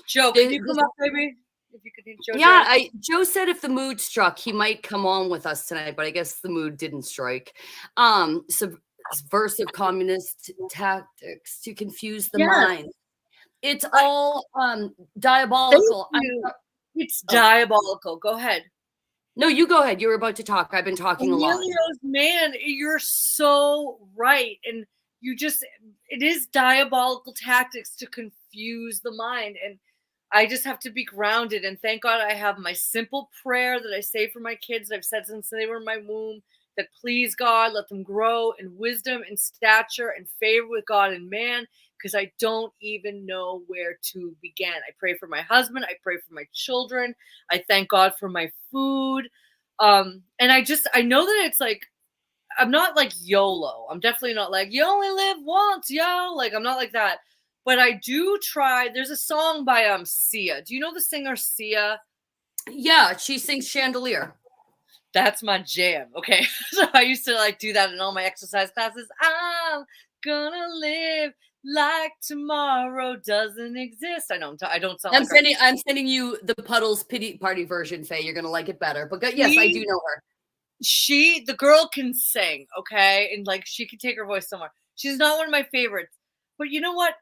Joe, can you come up, baby? If you could Joe.
Yeah, Joe said if the mood struck, he might come on with us tonight, but I guess the mood didn't strike. Subversive communist tactics to confuse the mind. It's all diabolical.
It's diabolical. Go ahead.
No, you go ahead. You were about to talk. I've been talking a lot.
Man, you're so right. And it is diabolical tactics to confuse the mind. And I just have to be grounded. And thank God I have my simple prayer that I say for my kids. I've said since they were in my womb that please God, let them grow in wisdom and stature and favor with God and man, because I don't even know where to begin. I pray for my husband. I pray for my children. I thank God for my food. And I know that it's like, I'm not like YOLO. I'm definitely not like, you only live once, yo. Like, I'm not like that. But I do try. There's a song by Sia. Do you know the singer Sia?
Yeah, she sings Chandelier.
That's my jam. Okay. So I used to like do that in all my exercise classes. I'm gonna live like tomorrow doesn't exist. I know I don't sound.
I'm sending you the Puddles Pity Party version, Faye. You're gonna like it better. But yes, I do know her.
The girl can sing, okay, and like she can take her voice somewhere. She's not one of my favorites, but you know what?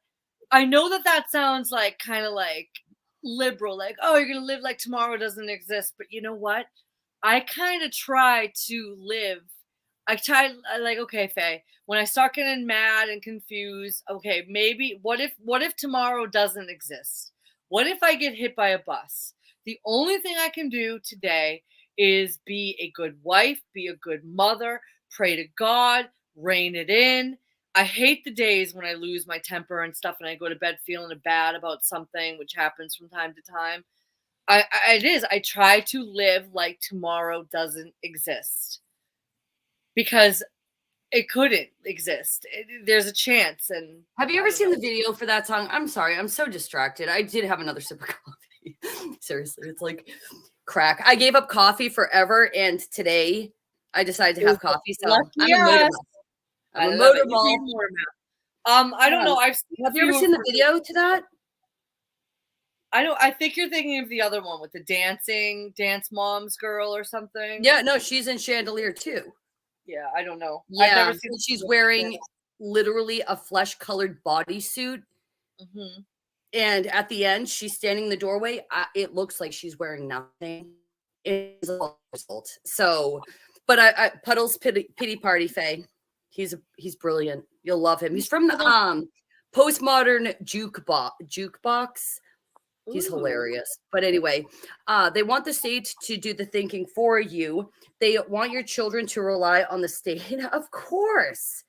I know that sounds like kind of like liberal, like, oh, you're gonna live like tomorrow doesn't exist. But you know what? I kind of try to live. Like, okay, Faye, when I start getting mad and confused, okay, maybe what if tomorrow doesn't exist? What if I get hit by a bus? The only thing I can do today is be a good wife, be a good mother, pray to God, rein it in. I hate the days when I lose my temper and stuff and I go to bed feeling bad about something, which happens from time to time. I try to live like tomorrow doesn't exist because it couldn't exist. There's a chance. And
have you ever seen the video for that song? I'm sorry, I'm so distracted. I did have another sip of coffee. Seriously, it's like crack. I gave up coffee forever, and today I decided to have coffee. So I'm a motorball.
I don't know.
Have you ever seen the video to that?
I think you're thinking of the other one with the dance moms girl or something.
Yeah, no, she's in Chandelier too.
Yeah, I don't know.
Yeah, I've never seen. She's wearing literally a flesh-colored bodysuit.
Mm-hmm.
And at the end, she's standing in the doorway. It looks like she's wearing nothing. It's a result. So, but I Puddles Pity Party, Faye. He's brilliant. You'll love him. He's from the postmodern jukebox. He's hilarious. But anyway, they want the state to do the thinking for you. They want your children to rely on the state. Of course.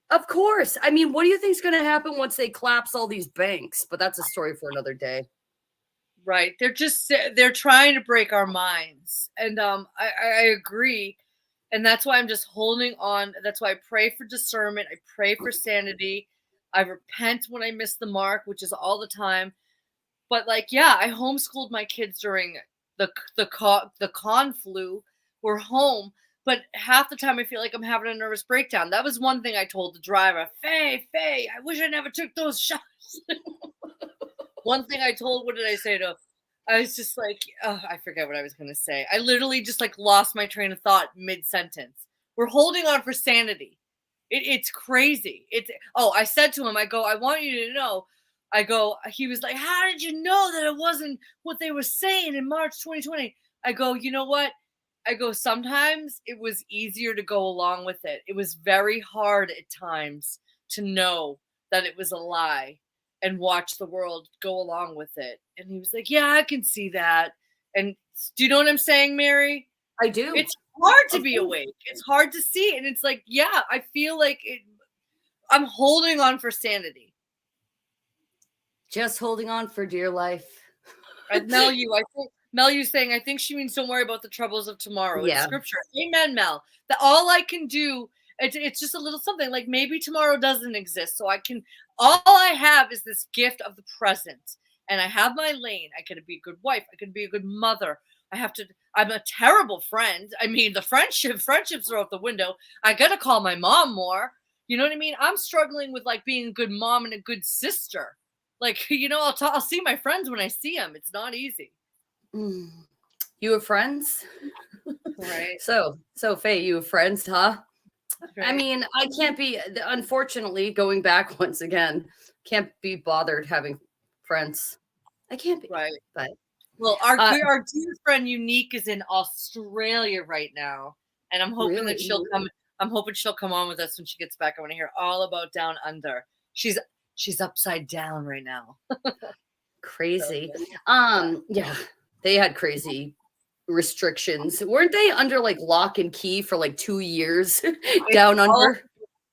Of course. I mean, what do you think is going to happen once they collapse all these banks? But that's a story for another day.
Right. They're trying to break our minds. And I agree. And that's why I'm just holding on. That's why I pray for discernment. I pray for sanity. I repent when I miss the mark, which is all the time. But like, yeah, I homeschooled my kids during the con flu. We're home, but half the time I feel like I'm having a nervous breakdown. That was one thing I told the driver, Faye, I wish I never took those shots. One thing I told, what did I say to? I was just like, oh, I forget what I was going to say. I literally just like lost my train of thought mid sentence. We're holding on for sanity. It's crazy. I said to him, I go, I want you to know. He was like, how did you know that it wasn't what they were saying in March 2020? I go, you know what? I go, sometimes it was easier to go along with it. It was very hard at times to know that it was a lie and watch the world go along with it. And he was like, yeah, I can see that. And do you know what I'm saying, Mary?
I do.
It's hard to be awake. It's hard to see. And it's like, yeah, I feel like I'm holding on for sanity.
Just holding on for dear life.
Melu's saying, I think she means don't worry about the troubles of tomorrow.
Yeah.
It's scripture. Amen, Mel. That all I can do, it's just a little something. Like maybe tomorrow doesn't exist. So all I have is this gift of the present. And I have my lane. I can be a good wife. I can be a good mother. I'm a terrible friend. I mean, the friendships are out the window. I got to call my mom more. You know what I mean? I'm struggling with like being a good mom and a good sister. Like, you know, I'll see my friends when I see them. It's not easy.
You have friends?
Right.
So Faye, you have friends, huh?
Right.
I mean, I can't be, unfortunately, going back once again, can't be bothered having friends. I can't be.
Right.
But
well, our dear friend Unique is in Australia right now. And I'm hoping that she'll come. I'm hoping she'll come on with us when she gets back. I want to hear all about Down Under. She's upside down right now.
Crazy. Yeah, they had crazy restrictions. Weren't they under like lock and key for like 2 years down under?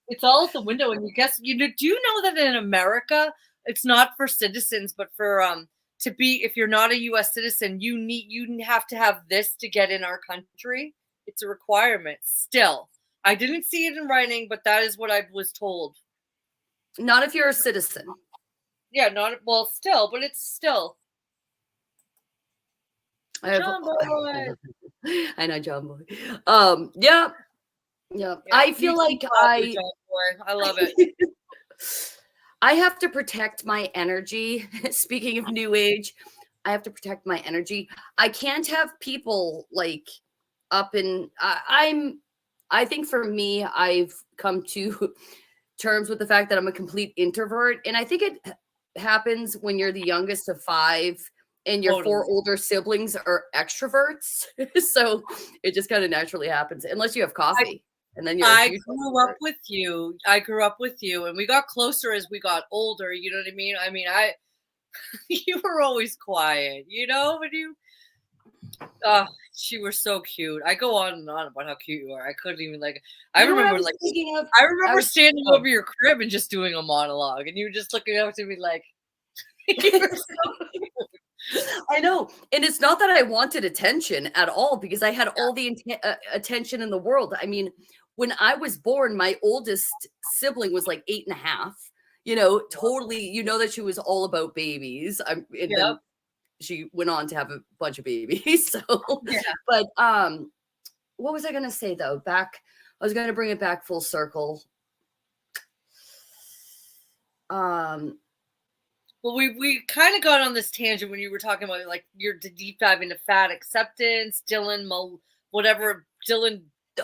It's all out the window. And do you know that in America, it's not for citizens, but for if you're not a US citizen, you have to have this to get in our country. It's a requirement still. I didn't see it in writing, but that is what I was told.
Not if you're a citizen.
Yeah, still, but it's still.
John Boy. I know John Boy. Yeah. I feel like I
love it.
I have to protect my energy. Speaking of new age, I have to protect my energy. I can't have people like up in I think for me, I've come to terms with the fact that I'm a complete introvert. And I think it happens when you're the youngest of 5 and your 4 older siblings are extroverts. So it just kind of naturally happens unless you have coffee. And then
I grew up with you. And we got closer as we got older. You know what I mean? I mean, you were always quiet, you know, but you were so cute. I go on and on about how cute you are. I couldn't even I remember standing over your crib and just doing a monologue and you were just looking up to me like, you were so cute.
I know. And it's not that I wanted attention at all because I had all the attention in the world. I mean, when I was born, my oldest sibling was like 8.5, you know, totally, you know, that she was all about babies. Then she went on to have a bunch of babies. So, but what was I going to say though? I was going to bring it back full circle.
Well, we kind of got on this tangent when you were talking about like your deep dive into fat acceptance, Dylan.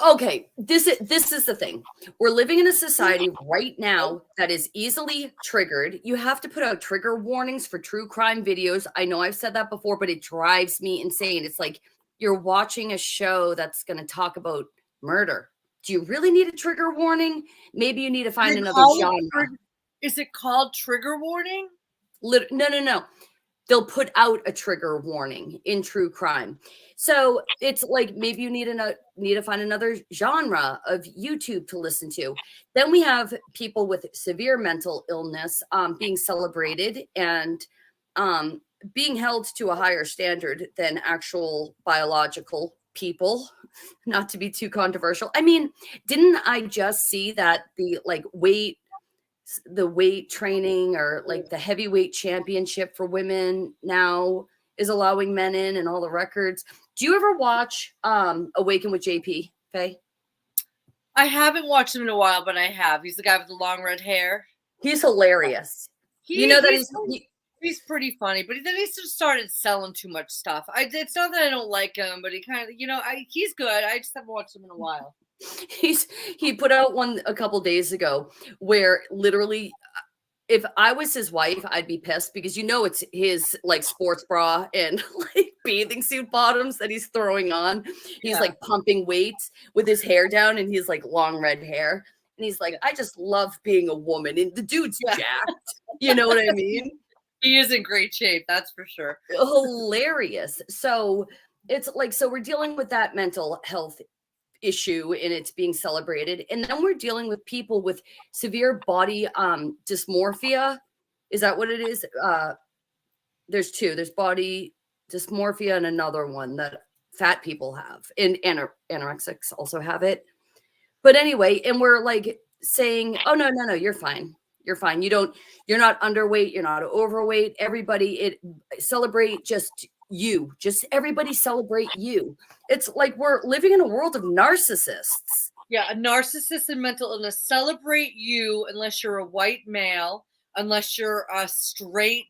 Okay, this is the thing. We're living in a society right now that is easily triggered. You have to put out trigger warnings for true crime videos. I know I've said that before, but it drives me insane. It's like you're watching a show that's going to talk about murder. Do you really need a trigger warning? Maybe you need to find another genre.
Is it called trigger warning?
No. They'll put out a trigger warning in true crime. So it's like maybe you need to find another genre of YouTube to listen to. Then we have people with severe mental illness being celebrated and being held to a higher standard than actual biological people. Not to be too controversial. I mean, didn't I just see that the weight training, or like the heavyweight championship for women now is allowing men in, and all the records? Do you ever watch Awaken with JP, Faye?
I haven't watched him in a while, but I have. He's the guy with the long red hair.
He's hilarious. You know that
he's pretty funny, but then he just started selling too much stuff. It's not that I don't like him, but he kind of, he's good. I just haven't watched him in a while.
He put out one a couple days ago where literally, if I was his wife, I'd be pissed, because it's his like sports bra and like bathing suit bottoms that he's throwing on. He's like pumping weights with his hair down, and he's like long red hair. And he's like, I just love being a woman. And the dude's jacked. You know what I mean?
He is in great shape. That's for sure.
Hilarious. So it's like, so we're dealing with that mental health issue, and it's being celebrated. And then we're dealing with people with severe body dysmorphia. Is that what it is? There's two. There's body dysmorphia and another one that fat people have, and anorexics also have it. But anyway, and we're like saying, oh, no, you're fine. You're fine. You're not underweight. You're not overweight. Everybody celebrate just you. Just everybody celebrate you. It's like we're living in a world of narcissists.
Yeah, a narcissist and mental illness. Celebrate you unless you're a white male, unless you're a straight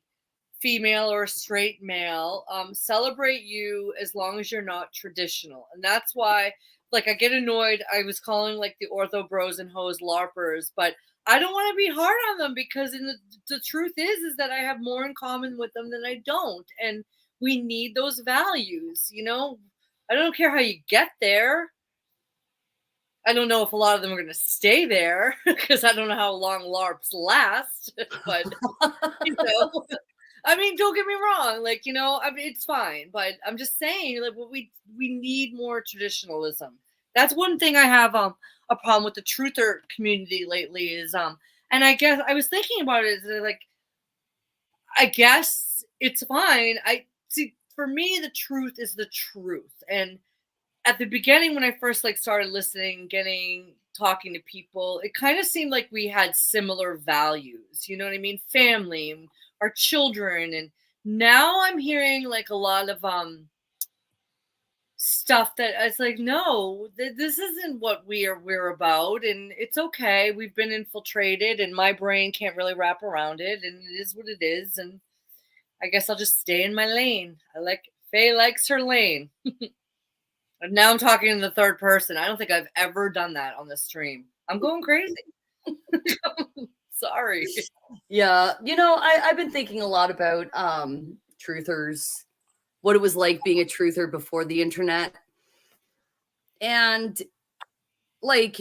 female or a straight male. Celebrate you as long as you're not traditional. And that's why, like, I get annoyed. I was calling like the ortho bros and hoes LARPers, but I don't want to be hard on them, because the truth is that I have more in common with them than I don't. And we need those values, I don't care how you get there. I don't know if a lot of them are going to stay there, because I don't know how long LARPs last, but, I mean, don't get me wrong. Like, I mean, it's fine, but I'm just saying, like, we need more traditionalism. That's one thing I have a problem with the truther community lately is, and I guess I was thinking about it, like, I guess it's fine. See, for me, the truth is the truth. And at the beginning, when I first started listening, talking to people, it kind of seemed like we had similar values. You know what I mean? Family, our children. And now I'm hearing like a lot of stuff that it's like, no, this isn't what we're about, and it's okay. We've been infiltrated, and my brain can't really wrap around it, and it is what it is. And I guess I'll just stay in my lane. Faye likes her lane. And now I'm talking in the third person. I don't think I've ever done that on the stream. I'm going crazy. Sorry.
Yeah. I've been thinking a lot about truthers, what it was like being a truther before the internet. And like,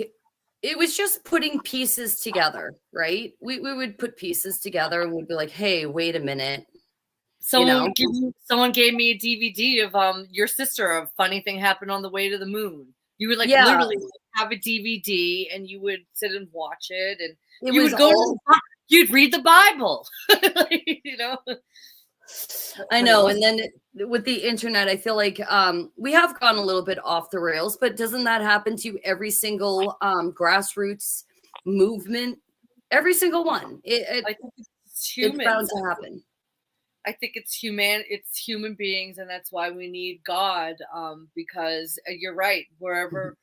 it was just putting pieces together, right? We would put pieces together and we'd be like, hey, wait a minute.
Someone gave me a DVD of your sister, a funny thing happened on the way to the moon. You would literally have a DVD and you would sit and watch it, and you'd read the Bible.
I know. And then with the internet, I feel like we have gone a little bit off the rails, but doesn't that happen to every single grassroots movement? Every single one. I think it's bound to happen.
I think it's human beings, and that's why we need God, because you're right, wherever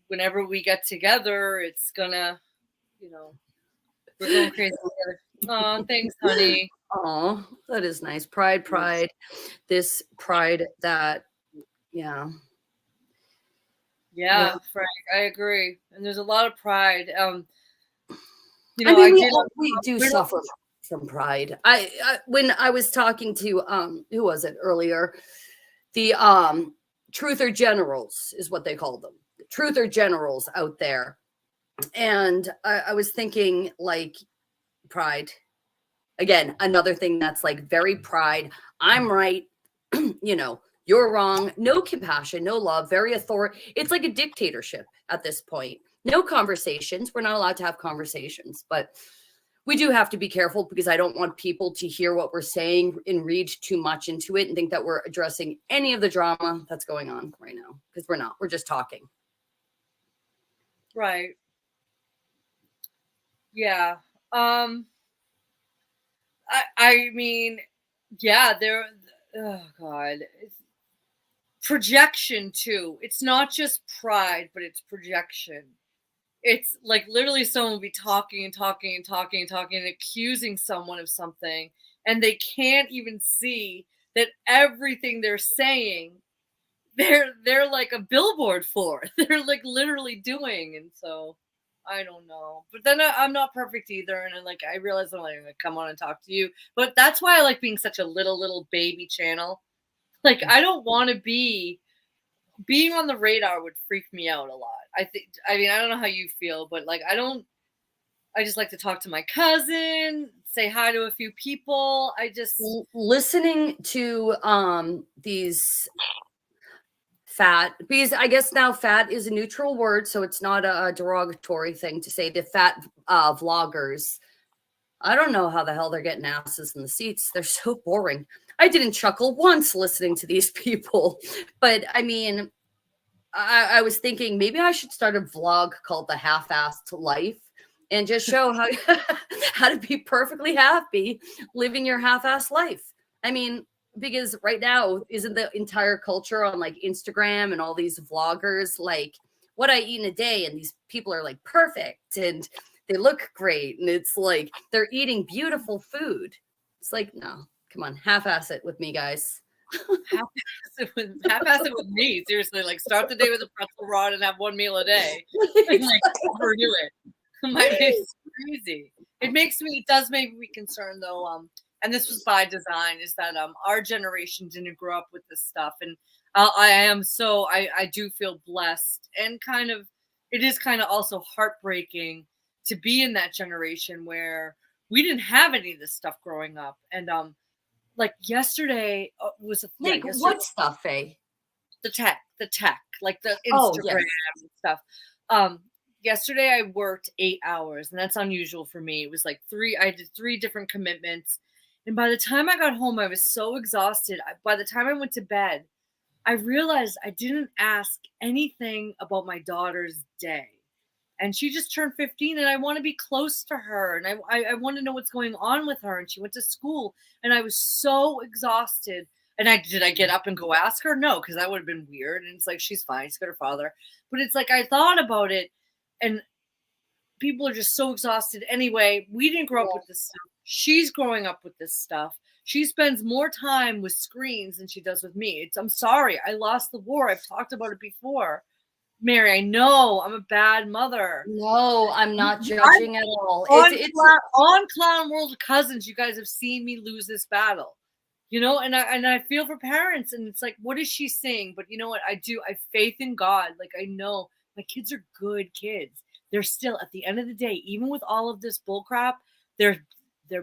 whenever we get together, it's gonna, we're going crazy together. Oh, thanks, honey.
Oh, that is nice. Pride, this pride that, yeah.
Yeah, Frank, I agree. And there's a lot of pride.
We do suffer from pride. I when I was talking to who was it earlier, the truther generals is what they call them, the truther generals out there, and I was thinking, like, pride again, another thing that's like very pride. I'm right, you're wrong. No compassion, no love, very it's like a dictatorship at this point. No conversations. We're not allowed to have conversations, but we do have to be careful because I don't want people to hear what we're saying and read too much into it and think that we're addressing any of the drama that's going on right now, because we're not. We're just talking.
Right. Yeah. I mean, yeah, oh God. Projection too. It's not just pride, but it's projection. It's like literally someone will be talking and talking and talking and talking and accusing someone of something, and they can't even see that everything they're saying, they're like a billboard for. They're like literally doing, and so I don't know. But then I'm not perfect either, and like I realize I'm like gonna come on and talk to you, but that's why I like being such a little baby channel. Like I don't want to be being on the radar would freak me out a lot. I mean, I don't know how you feel, but like I just like to talk to my cousin, say hi to a few people. I just
listening to these fat, because I guess now fat is a neutral word, so it's not a derogatory thing to say, the fat vloggers. I don't know how the hell they're getting asses in the seats. They're so boring. I didn't chuckle once listening to these people, but I mean, I was thinking maybe I should start a vlog called The Half-Assed Life and just show how how to be perfectly happy living your half-assed life. I mean, because right now, isn't the entire culture on like Instagram and all these vloggers like what I eat in a day, and these people are like perfect and they look great, and it's like they're eating beautiful food. It's like, no, come on, half-ass it with me, guys.
half-ass it with me. Seriously, like start the day with a pretzel rod and have one meal a day. Like overdo it. It's crazy. It does make me concerned though. And this was by design, is that our generation didn't grow up with this stuff, and I do feel blessed, and kind of it is kind of also heartbreaking to be in that generation where we didn't have any of this stuff growing up. And like yesterday was a
like what stuff, Faye?
The tech, like the Instagram and stuff. Yesterday I worked 8 hours, and that's unusual for me. It was like I did 3 different commitments, and by the time I got home, I was so exhausted. By the time I went to bed, I realized I didn't ask anything about my daughter's day. And she just turned 15, and I want to be close to her, and I want to know what's going on with her. And she went to school, and I was so exhausted. And did I get up and go ask her? No, because that would have been weird. And it's like, she's fine. She's got her father. But it's like, I thought about it, and people are just so exhausted. Anyway, we didn't grow up with this stuff. She's growing up with this stuff. She spends more time with screens than she does with me. I'm sorry. I lost the war. I've talked about it before. Mary, I know I'm a bad mother.
No, I'm not judging at all.
On Clown World Cousins, you guys have seen me lose this battle, you know, and I feel for parents, and it's like, what is she saying? But you know what? I have faith in God. Like, I know my kids are good kids. They're still, at the end of the day, even with all of this bull crap, they're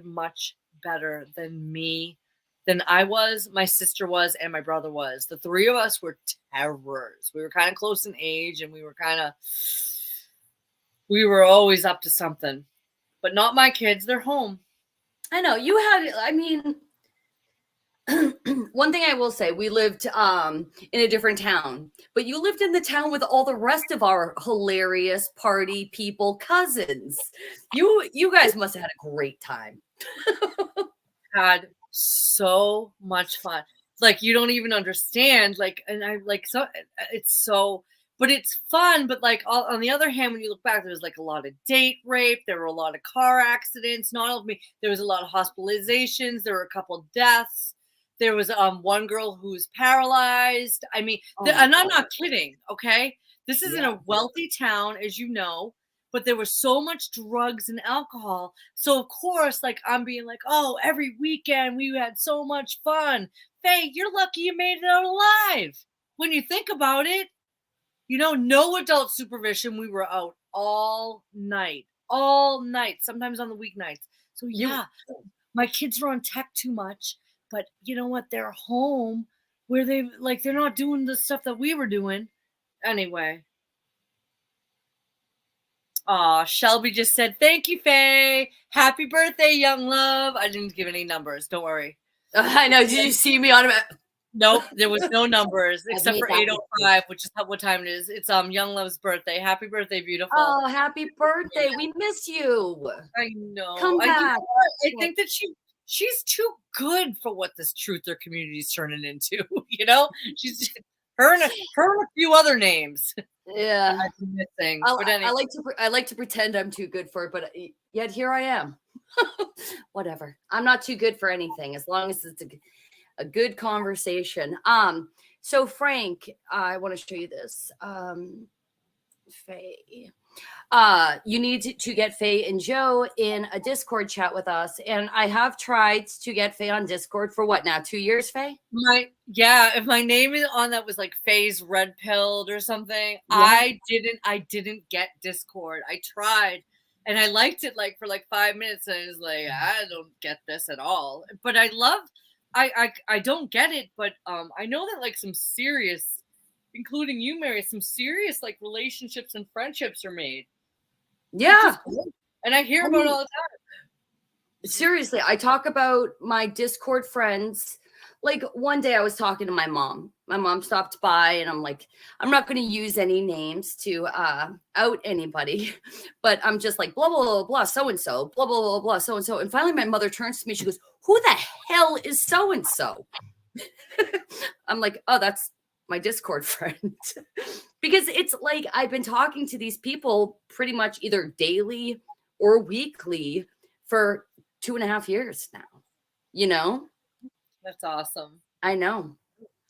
much better than me, than I was, my sister was, and my brother was. The 3 of us were terrors. We were kind of close in age, and we were always up to something. But not my kids. They're home.
I know. I mean, one thing I will say, we lived in a different town, but you lived in the town with all the rest of our hilarious party people, cousins. You guys must have had a great time.
Had so much fun. Like, you don't even understand. Like, and I like, so it's so, but it's fun. But like, on the other hand, when you look back, there was like a lot of date rape. There were a lot of car accidents. Not all of me. There was a lot of hospitalizations. There were a couple deaths. There was one girl who was paralyzed. I mean, and I'm not kidding. Okay, this is in a wealthy town, as you know. But there was so much drugs and alcohol. So of course, like, I'm being like, oh, every weekend we had so much fun. Faye, you're lucky you made it out alive. When you think about it, you know, no adult supervision. We were out all night, sometimes on the weeknights. So yeah, my kids were on tech too much, but you know what? They're home where they're not doing the stuff that we were doing. Anyway. Shelby just said, thank you, Faye. Happy birthday, young love. I didn't give any numbers. Don't worry.
I know. Did you see me on it?
Nope, there was no numbers except for 8:05, which is what time it is. It's Young Love's birthday. Happy birthday, beautiful.
Oh, happy birthday. We miss you.
I know.
Come back.
I think that she's too good for what this truther community is turning into. You know, she's her and a few other names.
Yeah.
Missing.
But anyway. I like to pretend I'm too good for it, but yet here I am. Whatever. I'm not too good for anything as long as it's a good conversation. So Frank, I want to show you this. Faye. You need to get Faye and Joe in a Discord chat with us. And I have tried to get Faye on Discord for what now? 2 years, Faye?
If my name is on that was like Faye's Red Pilled or something, yeah. I didn't get Discord. I tried and I liked it like for like 5 minutes and I was like, I don't get this at all. But I don't get it, but I know that like some serious, including you, Mary, some serious like relationships and friendships are made.
Yeah.
And I hear about it all the time.
Seriously, I talk about my Discord friends. Like one day I was talking to my mom. My mom stopped by and I'm like, I'm not going to use any names to out anybody, but I'm just like, blah, blah, blah, blah, so-and-so, blah, blah, blah, blah, so-and-so. And finally my mother turns to me. She goes, who the hell is so-and-so? I'm like, oh, that's my Discord friend. Because it's like I've been talking to these people pretty much either daily or weekly for 2.5 years now, you know?
That's awesome.
I know.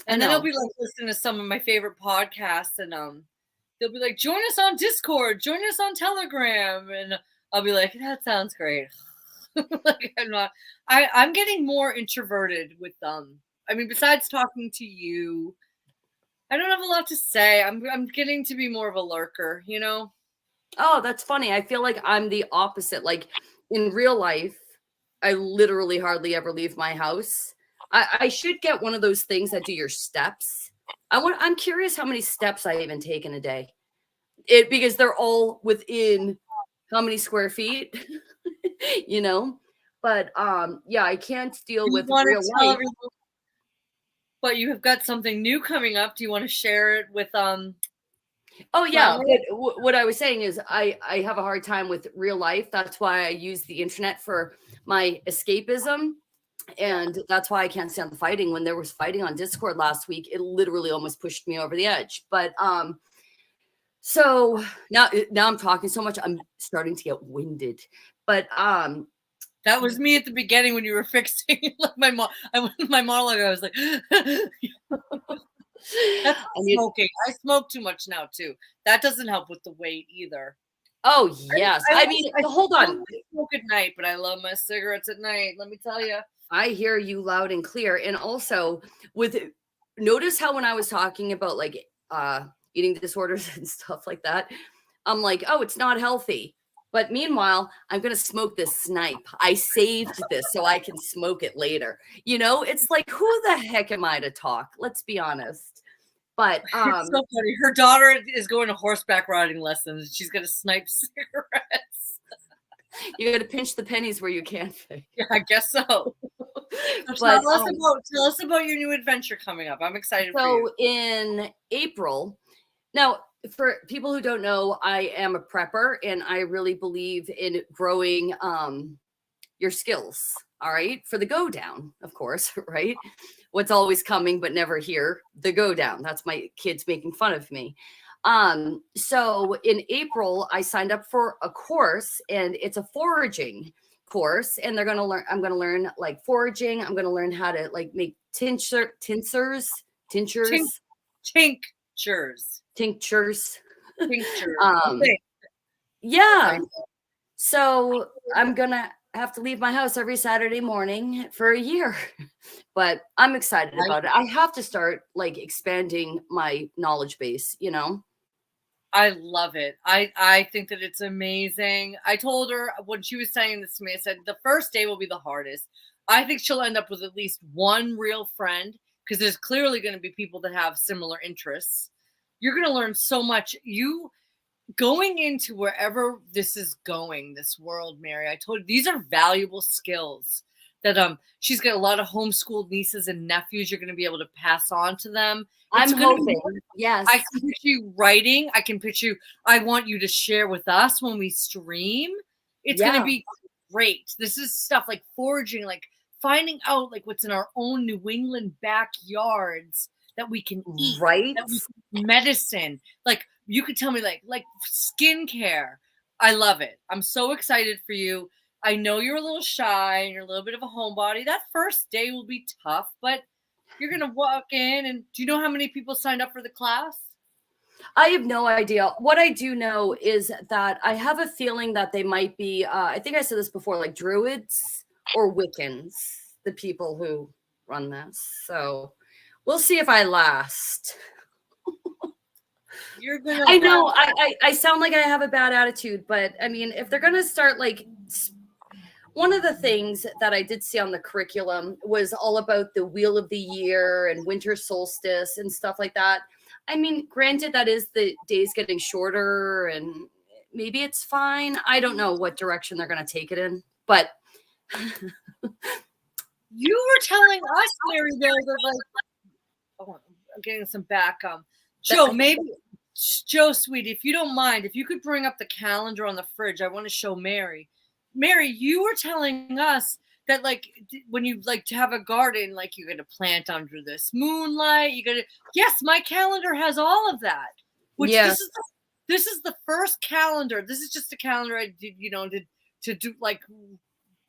And then I'll be like listening to some of my favorite podcasts and they'll be like, join us on Discord, join us on Telegram. And I'll be like, that sounds great. Like I'm getting more introverted with I mean, besides talking to you, I don't have a lot to say. I'm getting to be more of a lurker, you know?
Oh, that's funny. I feel like I'm the opposite. Like in real life, I literally hardly ever leave my house. I should get one of those things that do your steps. I'm curious how many steps I even take in a day. Because they're all within how many square feet, you know? But yeah, I can't deal with real life.
But you have got something new coming up. Do you want to share it with
Oh yeah, but what I was saying is I have a hard time with real life. That's why I use the internet for my escapism. And that's why I can't stand the fighting. When there was fighting on Discord last week, it literally almost pushed me over the edge. But so now I'm talking so much, I'm starting to get winded. But
that was me at the beginning when you were fixing like my monologue. I was like, that's smoking. I smoke too much now too. That doesn't help with the weight either.
Oh yes, I mean, hold on.
I smoke at night, but I love my cigarettes at night. Let me tell you.
I hear you loud and clear. And also notice how when I was talking about like eating disorders and stuff like that, I'm like, oh, it's not healthy. But meanwhile, I'm going to smoke this snipe. I saved this so I can smoke it later. You know, it's like, who the heck am I to talk? Let's be honest. But
it's so funny. Her daughter is going to horseback riding lessons. She's going to snipe cigarettes.
You got to pinch the pennies where you can.
Yeah, I guess so. Tell us about your new adventure coming up. I'm excited for you.
So in April, now for people who don't know, I am a prepper and I really believe in growing your skills. All right. For the go down, of course, right? What's always coming but never here, the go down. That's my kids making fun of me. So in April, I signed up for a course and it's a foraging course and I'm going to learn like foraging. I'm going to learn how to like make tinctures. Yeah. So I'm going to have to leave my house every Saturday morning for a year, but I'm excited about it. I have to start like expanding my knowledge base, you know?
I love it. I think that it's amazing. I told her when she was saying this to me, I said, the first day will be the hardest. I think she'll end up with at least one real friend because there's clearly going to be people that have similar interests. You're going to learn so much. going into wherever this is going, this world, Mary, I told you these are valuable skills that she's got a lot of homeschooled nieces and nephews you're going to be able to pass on to them.
I'm hoping. Yes.
I can picture you writing. I can picture you. I want you to share with us when we stream. It's going to be great. This is stuff like foraging, like finding out like what's in our own New England backyards that we can eat,
right?
That we can medicine. Like you could tell me like skincare. I love it. I'm so excited for you. I know you're a little shy and you're a little bit of a homebody. That first day will be tough, but you're going to walk in. And do you know how many people signed up for the class?
I have no idea. What I do know is that I have a feeling that they might be, I think I said this before, like Druids or Wiccans, the people who run this. So we'll see if I last.
You're gonna.
I know I sound like I have a bad attitude, but I mean, if they're going to start like, one of the things that I did see on the curriculum was all about the wheel of the year and winter solstice and stuff like that. I mean, granted, that is the days getting shorter and maybe it's fine. I don't know what direction they're going to take it in, but.
You were telling us, Mary, though, that like, oh, I'm getting some back. Joe, Joe, sweetie, if you don't mind, if you could bring up the calendar on the fridge, I want to show Mary. Mary, you were telling us that like when you like to have a garden, like you're gonna plant under this moonlight. Yes, my calendar has all of that. Which this is the first calendar. This is just a calendar I did, to do like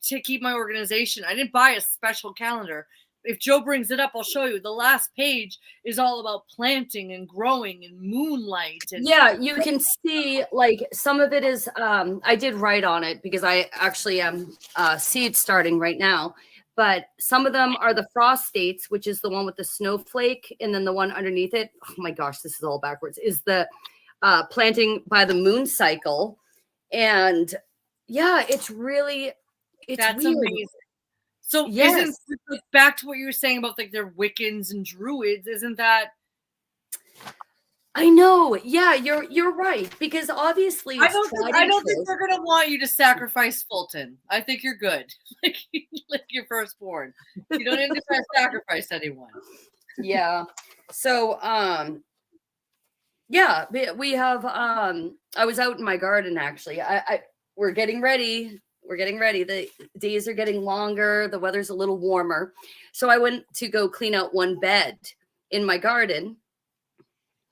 to keep my organization. I didn't buy a special calendar. If Joe brings it up, I'll show you. The last page is all about planting and growing and moonlight. And
you can see like some of it is, I did write on it because I actually am seed starting right now. But some of them are the frost states, which is the one with the snowflake. And then the one underneath it, oh my gosh, this is all backwards, is the planting by the moon cycle. And yeah, it's weird.
Amazing. So isn't back to what you were saying about like they're Wiccans and Druids? Isn't that?
I know. Yeah, you're right because obviously
I don't think they're gonna want you to sacrifice Fulton. I think you're good. like your firstborn. You don't need to sacrifice anyone.
Yeah. So yeah, we have I was out in my garden actually. We're getting ready. The days are getting longer. The weather's a little warmer. So I went to go clean out one bed in my garden.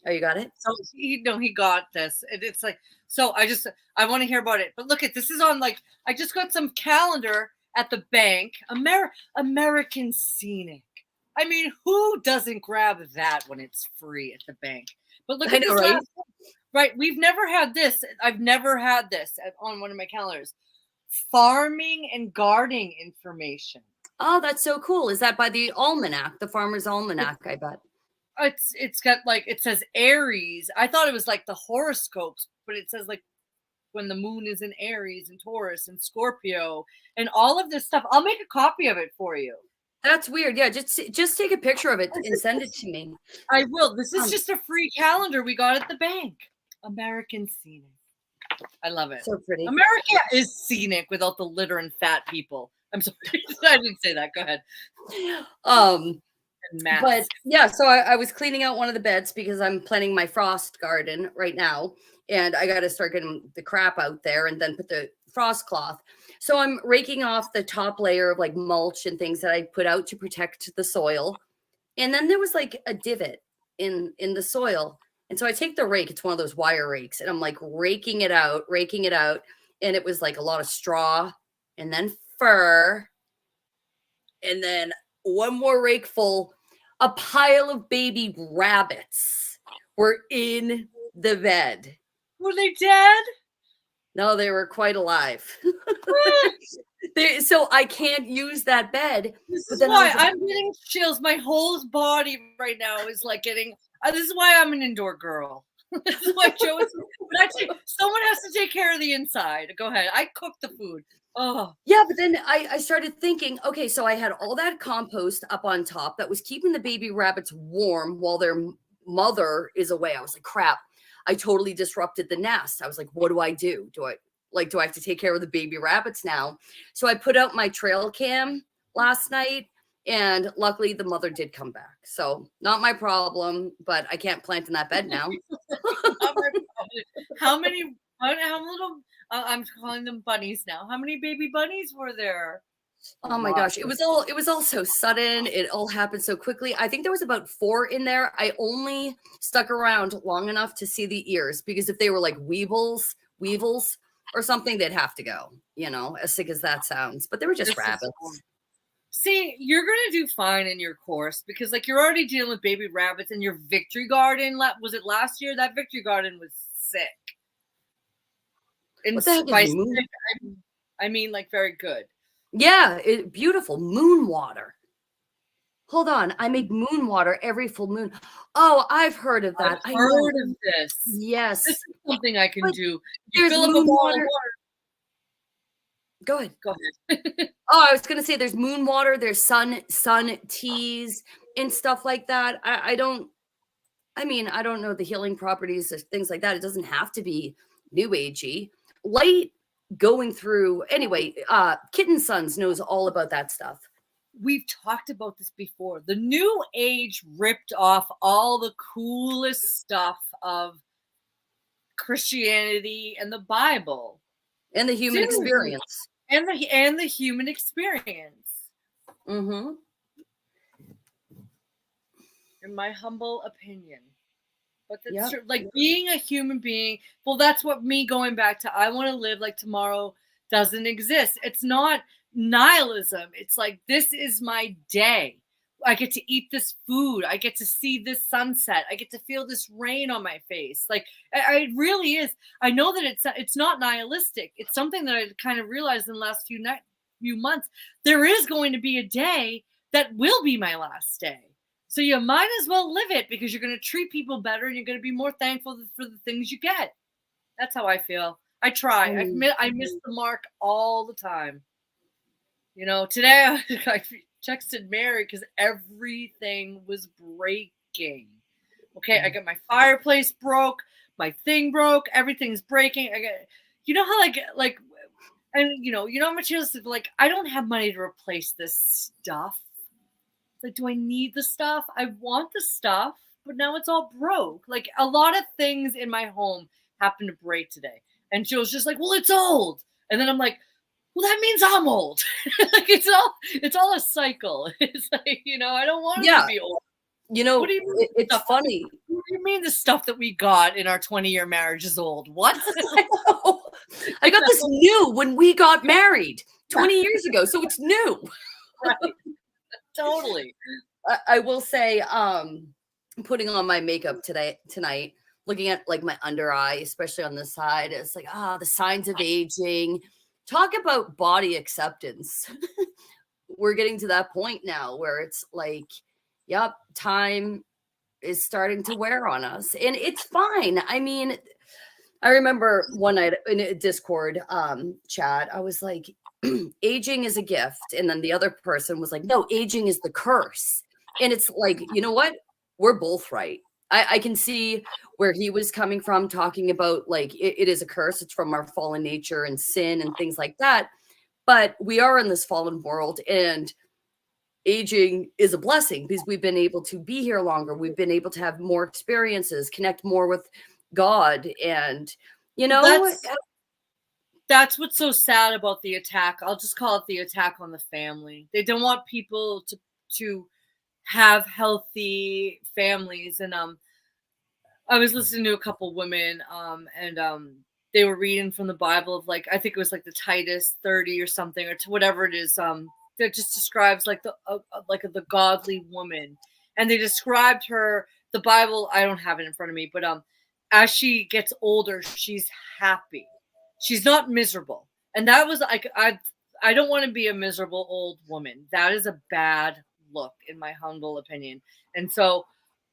Oh, you got it?
So he got this. It's like, so I want to hear about it. But look at this is on like, I just got some calendar at the bank. American Scenic. I mean, who doesn't grab that when it's free at the bank? But look at this last one. Right. We've never had this. I've never had this on one of my calendars. Farming and gardening information.
Oh, that's so cool. Is that by the almanac, the Farmer's Almanac, I bet?
It's got like, it says Aries. I thought it was like the horoscopes, but it says like when the moon is in Aries and Taurus and Scorpio and all of this stuff. I'll make a copy of it for you.
That's weird. Yeah, just take a picture of it and send it to me.
I will. This is just a free calendar we got at the bank. American Scenic. I love it.
So pretty.
America is scenic without the litter and fat people. I'm sorry. I didn't say that. Go ahead.
But yeah, so I was cleaning out one of the beds because I'm planting my frost garden right now. And I got to start getting the crap out there and then put the frost cloth. So I'm raking off the top layer of like mulch and things that I put out to protect the soil. And then there was like a divot in the soil. And so I take the rake, it's one of those wire rakes, and I'm like raking it out. And it was like a lot of straw and then fur. And then one more rake full, a pile of baby rabbits were in the bed.
Were they dead?
No, they were quite alive. So I can't use that bed.
This is why I'm getting chills. My whole body right now is like getting... this is why I'm an indoor girl. This is why Joe is... But actually, someone has to take care of the inside. Go ahead. I cook the food. Oh.
Yeah, but then I started thinking, okay, so I had all that compost up on top that was keeping the baby rabbits warm while their mother is away. I was like, crap. I totally disrupted the nest. I was like, what do I do? Do I have to take care of the baby rabbits now? So I put out my trail cam last night, and luckily the mother did come back. So not my problem, but I can't plant in that bed now.
How many, how little, I'm calling them bunnies now. How many baby bunnies were there?
Oh my gosh, it was all so sudden. It all happened so quickly. I think there was about 4 in there. I only stuck around long enough to see the ears, because if they were like weevils or something, they'd have to go, as sick as that sounds. But they were just rabbits.
See, you're going to do fine in your course, because like you're already dealing with baby rabbits, and your victory garden, was it last year? That victory garden was sick.
What the heck is moon?
Sick, I mean like very good.
Yeah, beautiful moon water. Hold on, I make moon water every full moon. Oh, I've heard of that.
I've heard of this.
Yes,
this is something I can do.
You fill up a bottle of water. Go ahead. Oh, I was gonna say there's moon water, there's sun teas and stuff like that. I don't know the healing properties or things like that. It doesn't have to be new agey. Light going through anyway. Kitten Sons knows all about that stuff.
We've talked about this before. The new age ripped off all the coolest stuff of Christianity and the Bible
and the human experience
and the human experience.
Mm-hmm.
In my humble opinion. But that's true. Like being a human being, well, that's what me going back to I want to live like tomorrow doesn't exist. It's not nihilism. It's like, this is my day. I get to eat this food. I get to see this sunset. I get to feel this rain on my face. Like, it really is. I know that it's not nihilistic. It's something that I kind of realized in the last few months. There is going to be a day that will be my last day. So you might as well live it, because you're going to treat people better, and you're going to be more thankful for the things you get. That's how I feel. I try. I miss the mark all the time. Today I texted Mary because everything was breaking. Okay, I got my fireplace broke, my thing broke, everything's breaking. I got, how like, and how materialistic. Like, I don't have money to replace this stuff. Like, do I need the stuff? I want the stuff, but now it's all broke. Like, a lot of things in my home happened to break today. And she was just like, well, it's old. And then I'm like, well, that means I'm old. Like, it's all a cycle. It's like, I don't want to be old.
What do you mean? It's funny.
What do you mean the stuff that we got in our 20-year marriage is old? What?
I got this new when we got married 20 years ago. So it's new.
Right. Totally.
I will say, putting on my makeup tonight, looking at like my under eye, especially on the side, it's like, the signs of aging. Talk about body acceptance. We're getting to that point now where it's like, yep, time is starting to wear on us, and it's fine. I mean, I remember one night in a Discord chat, I was like, aging is a gift. And then the other person was like, no, aging is the curse. And it's like, you know what? We're both right. I can see where he was coming from, talking about like, it is a curse. It's from our fallen nature and sin and things like that. But we are in this fallen world, and aging is a blessing because we've been able to be here longer. We've been able to have more experiences, connect more with God. And,
that's what's so sad about the attack. I'll just call it the attack on the family. They don't want people to have healthy families. And I was listening to a couple women and they were reading from the Bible of like, I think it was like the Titus 30 or something, or to whatever it is, that just describes like the godly woman. And they described her, the Bible, I don't have it in front of me, but as she gets older, she's happy. She's not miserable. And that was like, I don't want to be a miserable old woman. That is a bad look, in my humble opinion. And so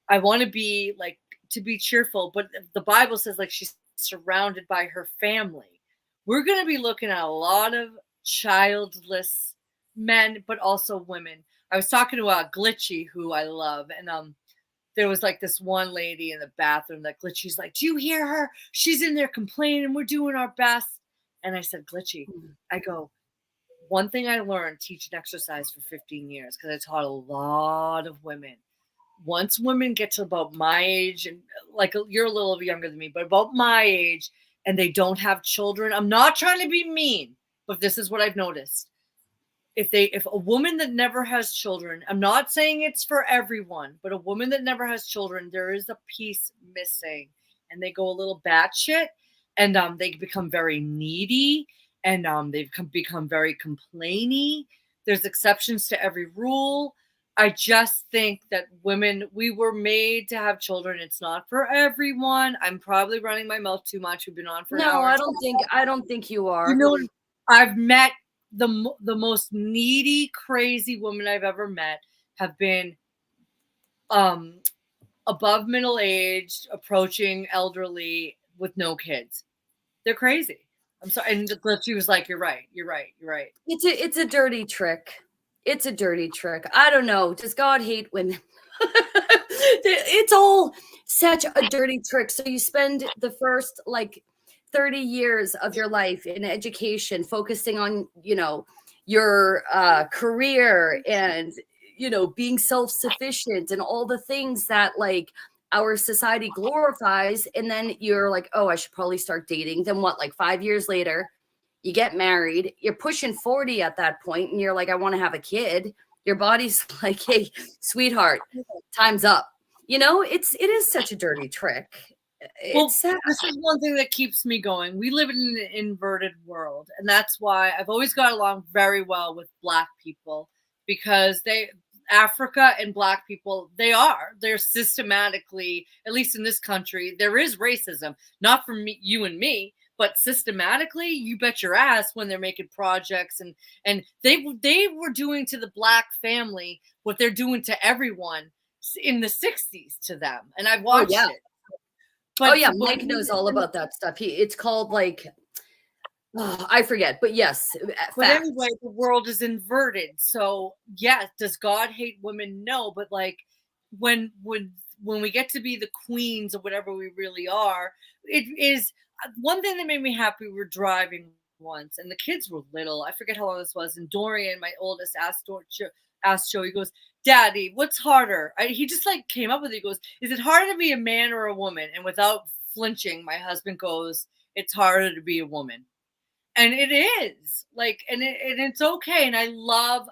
I want to be like, to be cheerful, but the Bible says like she's surrounded by her family. We're going to be looking at a lot of childless men, but also women. I was talking to Glitchy, who I love, and there was like this one lady in the bathroom that Glitchy's like, do you hear her? She's in there complaining. We're doing our best. And I said, Glitchy, I go, one thing I learned teaching exercise for 15 years, because I taught a lot of women. Once women get to about my age, and like you're a little younger than me, but about my age, and they don't have children, I'm not trying to be mean, but this is what I've noticed. If a woman that never has children, I'm not saying it's for everyone, but a woman that never has children, there is a piece missing, and they go a little batshit, and they become very needy, and they become very complainy. There's exceptions to every rule. I just think that women, we were made to have children. It's not for everyone. I'm probably running my mouth too much. We've been on for an hour.
I don't think you are.
You know, I've met the most needy, crazy women I've ever met have been above middle aged, approaching elderly with no kids. They're crazy. I'm sorry. And she was like, you're right.
It's a dirty trick. It's a dirty trick. I don't know. Does God hate women? It's all such a dirty trick. So you spend the first like 30 years of your life in education focusing on, your career and, being self-sufficient and all the things that like our society glorifies. And then you're like, oh, I should probably start dating. Then what, like 5 years later, you get married, you're pushing 40 at that point, and you're like, I want to have a kid. Your body's like, hey, sweetheart, time's up. It is such a dirty trick.
This is one thing that keeps me going. We live in an inverted world, and that's why I've always got along very well with Black people, because Africa and Black people, they're systematically, at least in this country, there is racism, not from you and me, but systematically, you bet your ass when they're making projects and they were doing to the Black family what they're doing to everyone in the 60s to them. And I've watched it.
But, Mike knows all about that stuff. It's called like, I forget, but yes.
But anyway, the world is inverted. So yes, does God hate women? No, but like when we get to be the queens of whatever we really are, it is one thing that made me happy. We were driving once, and the kids were little. I forget how long this was. And Dorian, my oldest, asked Joe. He goes, "Daddy, what's harder?" He just like came up with it. He goes, "Is it harder to be a man or a woman?" And without flinching, my husband goes, "It's harder to be a woman." And it is like, and it's okay. And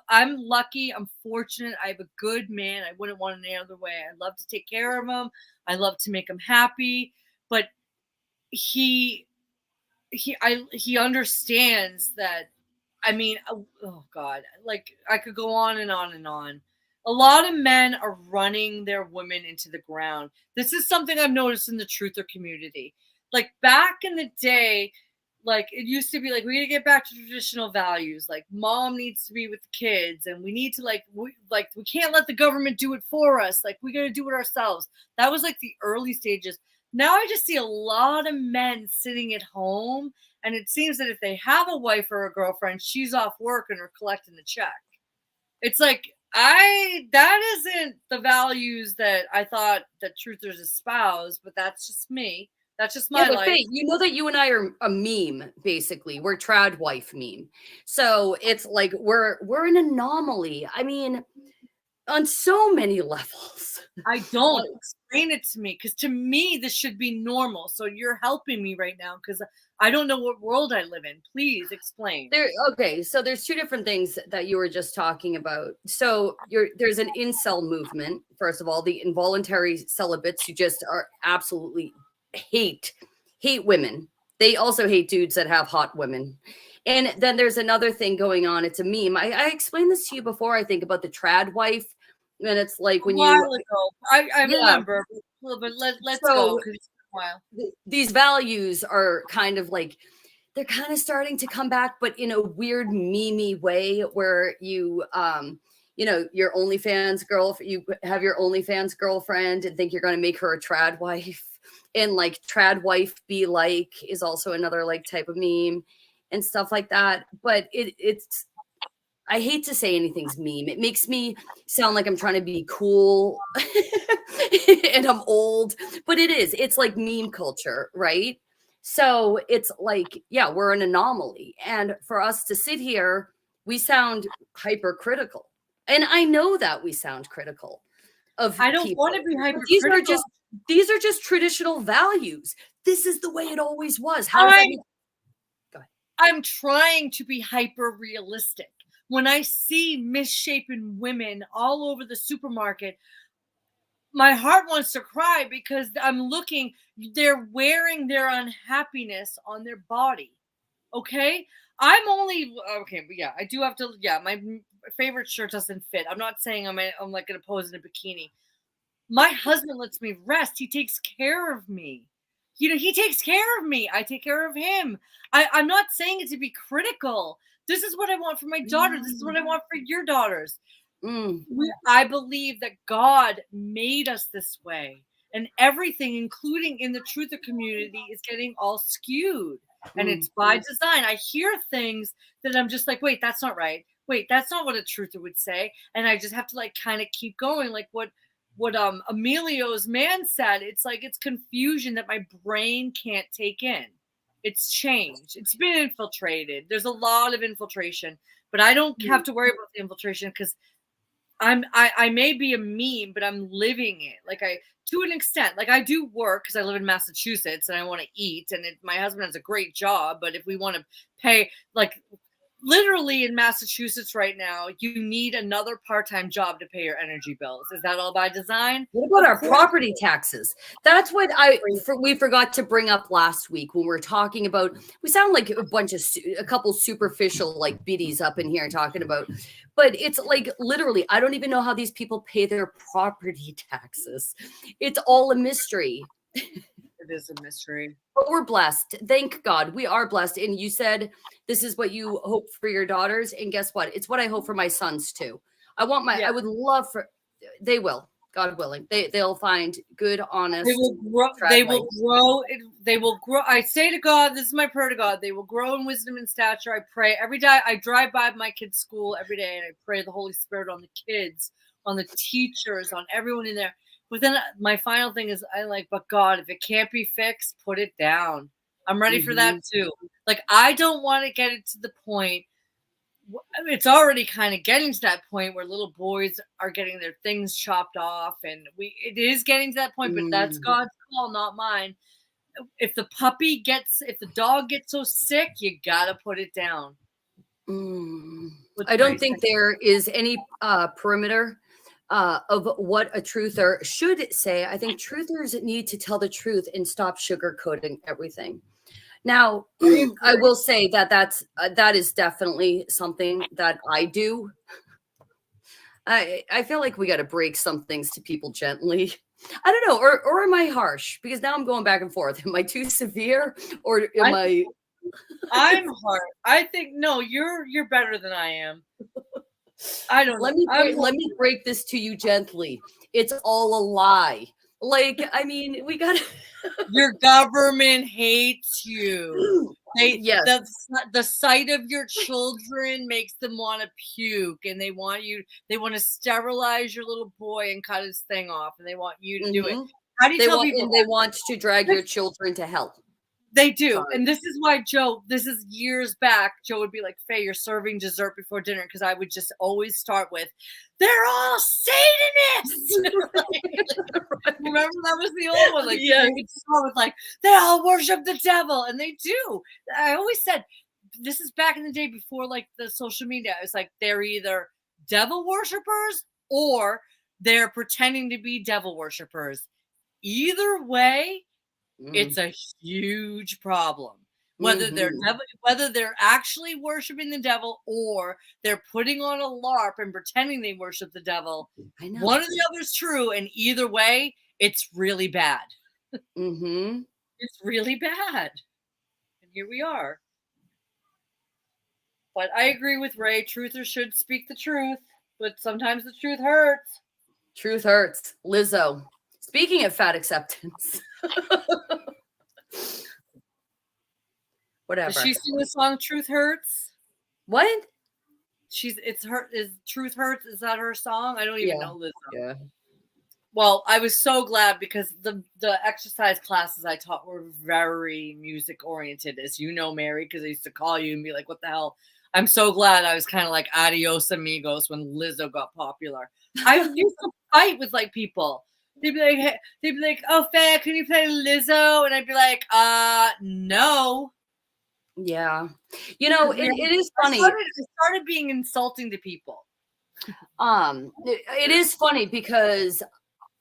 I'm lucky. I'm fortunate. I have a good man. I wouldn't want it any other way. I love to take care of him. I love to make him happy, but he understands that. I mean, oh God, like I could go on and on and on. A lot of men are running their women into the ground. This is something I've noticed in the truther community. Like back in the day, like it used to be like, we got to get back to traditional values. Like mom needs to be with the kids, and we need to we can't let the government do it for us. Like we got to do it ourselves. That was like the early stages. Now I just see a lot of men sitting at home, and it seems that if they have a wife or a girlfriend, she's off work and are collecting the check. It's like, that isn't the values that I thought that truthers espouse, but that's just me. That's just my life.
Faye, you know that you and I are a meme, basically. We're trad wife meme. So it's like we're an anomaly. I mean, on so many levels.
I don't explain it to me, because to me this should be normal. So you're helping me right now, because I don't know what world I live in. Please explain.
Okay, so there's two different things that you were just talking about. So there's an incel movement. First of all, the involuntary celibates who just are absolutely hate women. They also hate dudes that have hot women. And then there's another thing going on. It's a meme. I explained this to you before, I think, about the trad wife. And it's like when
I remember, but let's go.
These values are kind of like, they're kind of starting to come back, but in a weird meme way, where you your OnlyFans girlfriend, you have your OnlyFans girlfriend and think you're going to make her a trad wife. And like trad wife be like is also another like type of meme and stuff like that. But it's, I hate to say anything's meme. It makes me sound like I'm trying to be cool. and I'm old, but it's like meme culture, right? So it's like, yeah, we're an anomaly. And for us to sit here, we sound hypercritical. And I know that we sound critical of
I don't want
people.
to be
But
hypercritical.
these are just traditional values. This is the way it always was. How does that mean? Go ahead.
I'm trying to be hyper realistic. When I see misshapen women all over the supermarket, my heart wants to cry because I'm looking, they're wearing their unhappiness on their body. Okay? I'm only okay, but yeah, I do have to. Yeah, my favorite shirt doesn't fit. I'm not saying I'm like gonna pose in a bikini. My husband lets me rest. He takes care of me. You know, he takes care of me. I take care of him. I'm not saying it to be critical. This is what I want for my daughter. This is what I want for your daughters. I believe that God made us this way, and everything, including in the truther community, is getting all skewed. And it's by design. I hear things that I'm just like, wait, that's not right. Wait, that's not what a truther would say. And I just have to like kind of keep going, like what Emilio's man said. It's like it's confusion that my brain can't take in. It's changed. It's been infiltrated. There's a lot of infiltration, but I don't have to worry about the infiltration because I may be a meme, but I'm living it. Like to an extent, like I do work because I live in Massachusetts and I want to eat, and my husband has a great job. But if we want to pay, like literally in Massachusetts right now, you need another part-time job to pay your energy bills. Is that all by design?
What about our property taxes? That's what we forgot to bring up last week when we're talking about. We sound like a couple superficial like biddies up in here talking about, but it's like literally, I don't even know how these people pay their property taxes. It's all a mystery.
It is a mystery.
But we're blessed. Thank God. We are blessed. And you said this is what you hope for your daughters. And guess what? It's what I hope for my sons too. I would love for, they will, God willing. They'll find good, honest.
They will grow. They will grow. They will grow. I say to God, this is my prayer to God. They will grow in wisdom and stature. I pray every day. I drive by my kids' school every day, and I pray the Holy Spirit on the kids, on the teachers, on everyone in there. But then my final thing is but God, if it can't be fixed, put it down. I'm ready for that too. Like, I don't want to get it to the point. It's already kind of getting to that point where little boys are getting their things chopped off, and it is getting to that point, but that's God's call, not mine. If the dog gets so sick, you gotta put it down.
I don't think there is any perimeter of what a truther should say. I think truthers need to tell the truth and stop sugarcoating everything. Now, I will say that is definitely something that I do. I feel like we got to break some things to people gently. I don't know, or am I harsh? Because now I'm going back and forth. Am I too severe, or am I?
I'm hard. I think no. You're better than I am. I don't.
Let me break this to you gently. It's all a lie. Like, I mean, we got
your government hates you. The sight of your children makes them want to puke, and they want to sterilize your little boy and cut his thing off, and they want you to do it. How do you tell people?
And they want to drag your children to hell.
They do. Sorry. And this is why this is years back, Joe would be like, Faye, you're serving dessert before dinner, because I would just always start with, they're all Satanists. Remember, that was the old one. Like, yeah. They would start with like, they all worship the devil. And they do. I always said, this is back in the day before like the social media. It's like, they're either devil worshipers or they're pretending to be devil worshipers. Either way, it's a huge problem. Whether they're actually worshiping the devil or they're putting on a LARP and pretending they worship the devil. I know. One or the other is true, and either way, it's really bad. It's really bad. And here we are. But I agree with Ray. Truthers should speak the truth, but sometimes the truth hurts.
Truth hurts. Lizzo. Speaking of fat acceptance. Whatever.
Does she sing the song Truth Hurts?
What?
Is Truth Hurts? Is that her song? I don't even know Lizzo.
Yeah.
Well, I was so glad because the exercise classes I taught were very music oriented, as you know, Mary, because I used to call you and be like, "What the hell?" I'm so glad I was kind of like adios amigos when Lizzo got popular. I used to fight with like people. They'd be like, hey, they'd be like, "Oh, Faye, can you play Lizzo?" And I'd be like, no.
Yeah. You know, it is funny.
I started being insulting to people.
It is funny because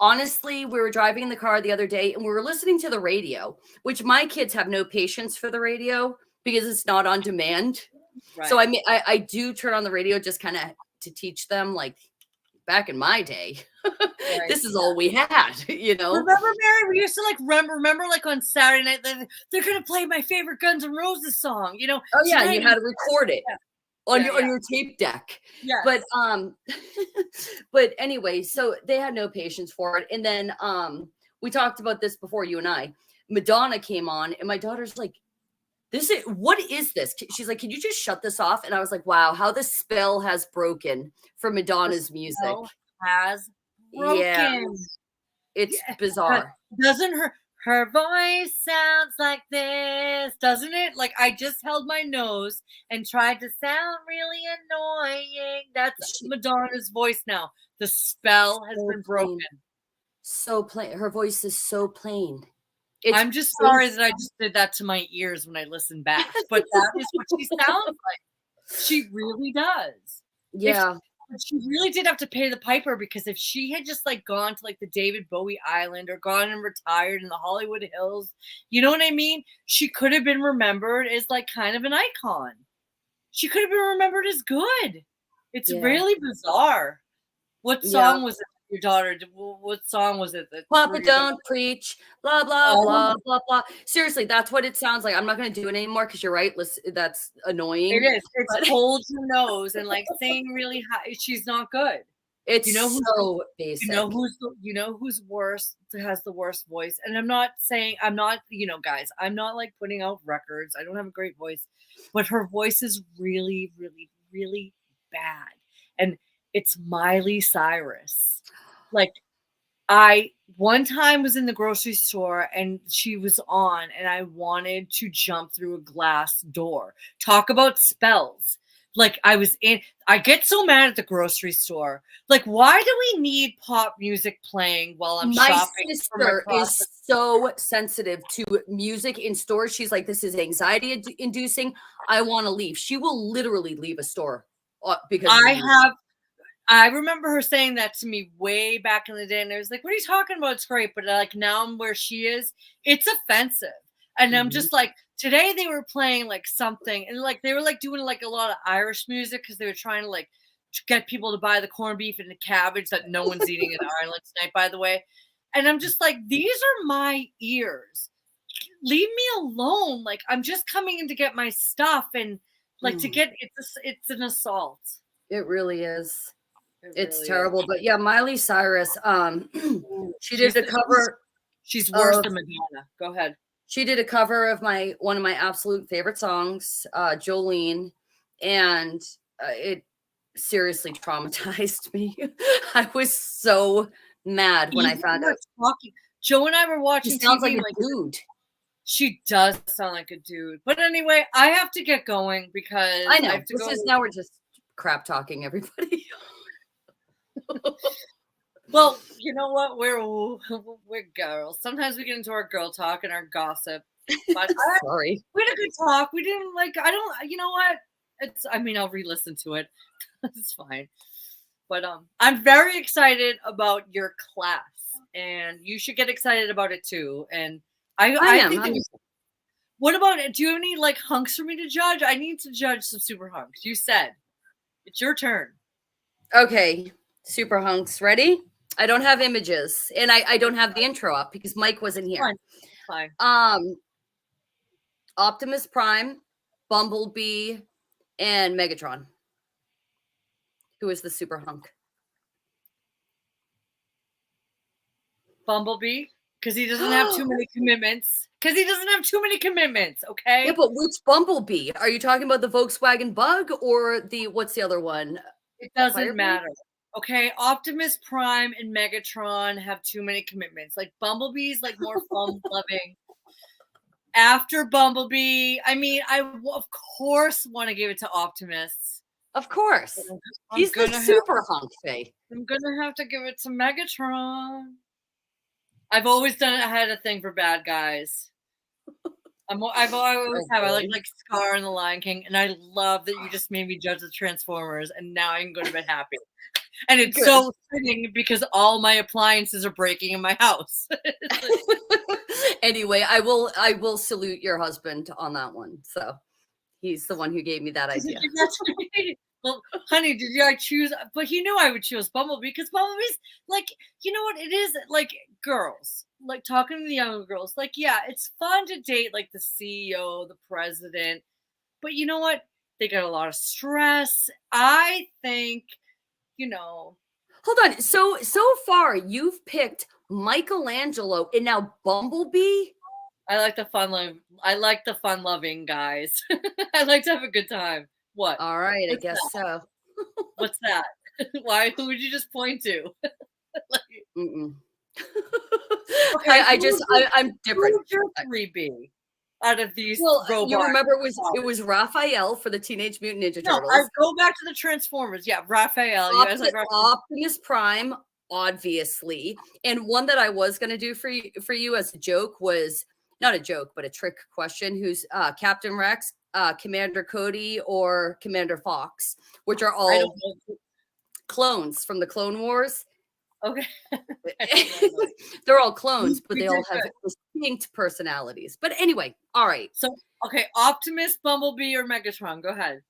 honestly, we were driving in the car the other day and we were listening to the radio, which my kids have no patience for the radio because it's not on demand.
Right.
So I mean, I do turn on the radio just kind of to teach them, like back in my day,
Right.
this is all we had, you know.
Remember, Mary? We used to like remember like on Saturday night they're gonna play my favorite Guns N' Roses song, you know.
Oh yeah, and you had to record it on your tape deck.
Yeah.
But anyway, so they had no patience for it. And then we talked about this before, you and I. Madonna came on, and my daughter's like, what is this? She's like, can you just shut this off? And I was like, wow, how the spell has broken for Madonna's music.
Has broken.
Yeah, it's bizarre.
Doesn't her voice sounds like this, doesn't it? Like I just held my nose and tried to sound really annoying. That's Madonna's voice now. The spell has been broken.
So plain. Her voice is so plain.
I'm just sorry that I just did that to my ears when I listen back, but that is what she sounds like. She really does.
Yeah.
She really did have to pay the piper because if she had just like gone to like the David Bowie Island or gone and retired in the Hollywood Hills, you know what I mean? She could have been remembered as like kind of an icon. She could have been remembered as good. It's really bizarre. What song was it? Your daughter, what song was it?
Papa don't preach, blah, blah, blah, blah, blah. Seriously, that's what it sounds like. I'm not going to do it anymore because you're right. That's annoying.
It is. It's hold your nose and like saying really high. She's not good.
It's so basic.
You know who's worse, has the worst voice. And I'm not, guys, I'm not like putting out records. I don't have a great voice, but her voice is really, really, really bad. And it's Miley Cyrus. Like I one time was in the grocery store and she was on and I wanted to jump through a glass door. Talk about spells. Like I get so mad at the grocery store. Like, why do we need pop music playing while I'm shopping?
My sister is so sensitive to music in stores. She's like, this is anxiety inducing. I want to leave. She will literally leave a store because
I remember her saying that to me way back in the day, and I was like, what are you talking about? It's great. But like now I'm where she is, it's offensive. And I'm just like, today they were playing like something, and like they were like doing like a lot of Irish music because they were trying to like get people to buy the corned beef and the cabbage that no one's eating in Ireland tonight, by the way. And I'm just like, these are my ears. Leave me alone. Like I'm just coming in to get my stuff, and like it's an assault.
It really is. It's terrible. But yeah, Miley Cyrus, she did a cover.
She's worse than Madonna. Go ahead.
She did a cover of one of my absolute favorite songs, Jolene, and it seriously traumatized me. I was so mad when I found out.
Joe and I were watching.
She sounds like a dude.
She does sound like a dude. But anyway, I have to get going because
I know.
I have to go.
Now we're just crap talking everybody.
Well, you know what? We're girls. Sometimes we get into our girl talk and our gossip. But
sorry.
We had a good talk. We didn't you know what? I'll re-listen to it. It's fine. But I'm very excited about your class. And you should get excited about it too. And I think what about it? Do you have any like hunks for me to judge? I need to judge some super hunks. You said it's your turn.
Okay. Super hunks. Ready? I don't have images and I don't have the intro up because Mike wasn't here.
Fine.
Optimus Prime, Bumblebee, and Megatron. Who is the super hunk?
Bumblebee, because he doesn't have too many commitments. Okay.
Yeah, but which Bumblebee? Are you talking about the Volkswagen Bug or what's the other one?
It doesn't matter. Okay, Optimus Prime and Megatron have too many commitments. Like Bumblebee's like more fun loving. After Bumblebee, I mean, of course want to give it to Optimus.
Of course.
I'm
He's the super hunk, Faye.
I'm gonna have to give it to Megatron. I've always had a thing for bad guys. I've always have. I like Scar and the Lion King, and I love that you just made me judge the Transformers, and now I can go to bed happy. And it's so fitting because all my appliances are breaking in my house.
Anyway, I will salute your husband on that one. So he's the one who gave me that idea.
Well, honey, did I choose? But he knew I would choose Bumblebee because Bumblebee's like, you know what? It is like girls, like talking to the younger girls. Like, yeah, it's fun to date like the CEO, the president. But you know what? They got a lot of stress. I think, you know.
Hold on. So far, you've picked Michelangelo and now Bumblebee.
I like the fun loving guys. I like to have a good time. What?
All right, I guess so.
What's that? Why? Who would you just point to?
Okay, I'm different.
Who's your 3B out of these?
Well, you remember it was Raphael for the Teenage Mutant Ninja Turtles.
I go back to the Transformers. Yeah, Raphael.
Optimus Prime, obviously, and one that I was going to do for you as a joke was not a joke, but a trick question. Who's Captain Rex, Commander Cody, or Commander Fox, which are all clones from the Clone Wars.
Okay.
They're all clones, but they all have distinct personalities. But anyway, all right.
So, okay, Optimus, Bumblebee, or Megatron? Go ahead.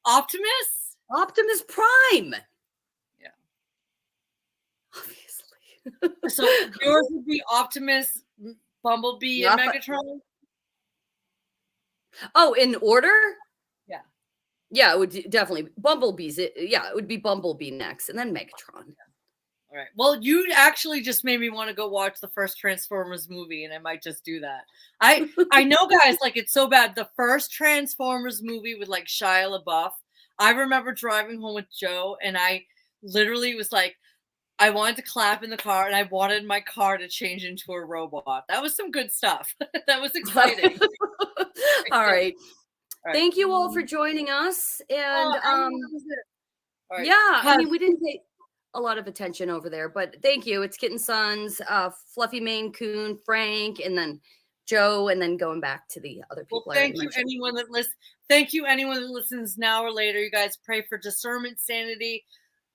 Optimus?
Optimus Prime.
Yeah.
Obviously.
So yours would be Optimus, Bumblebee, and Megatron?
Oh, in order?
Yeah.
Yeah, it would definitely Bumblebee's. It would be Bumblebee next, and then Megatron.
All right. Well, you actually just made me want to go watch the first Transformers movie, and I might just do that. I know, guys, like it's so bad. The first Transformers movie with like Shia LaBeouf. I remember driving home with Joe, and I literally was like, I wanted to clap in the car, and I wanted my car to change into a robot. That was some good stuff. That was exciting.
All right. Thank you all for joining us. And yeah, I mean, we didn't take a lot of attention over there, but thank you. It's Kitten Sons, Fluffy Maine Coon, Frank, and then Joe, and then going back to the other people.
Well, thank you anyone that listens. Thank you anyone that listens now or later. You guys pray for discernment, sanity,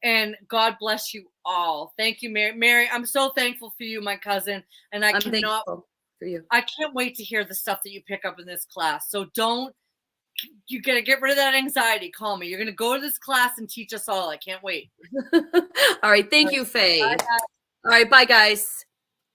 and God bless you all. Thank you, Mary. Mary, I'm so thankful for you, my cousin, and I'm thankful
for you.
I can't wait to hear the stuff that you pick up in this class. So you gotta get rid of that anxiety. Call me. You're gonna go to this class and teach us all. I can't wait.
All right. Thank you, Faye. All right. Bye, guys.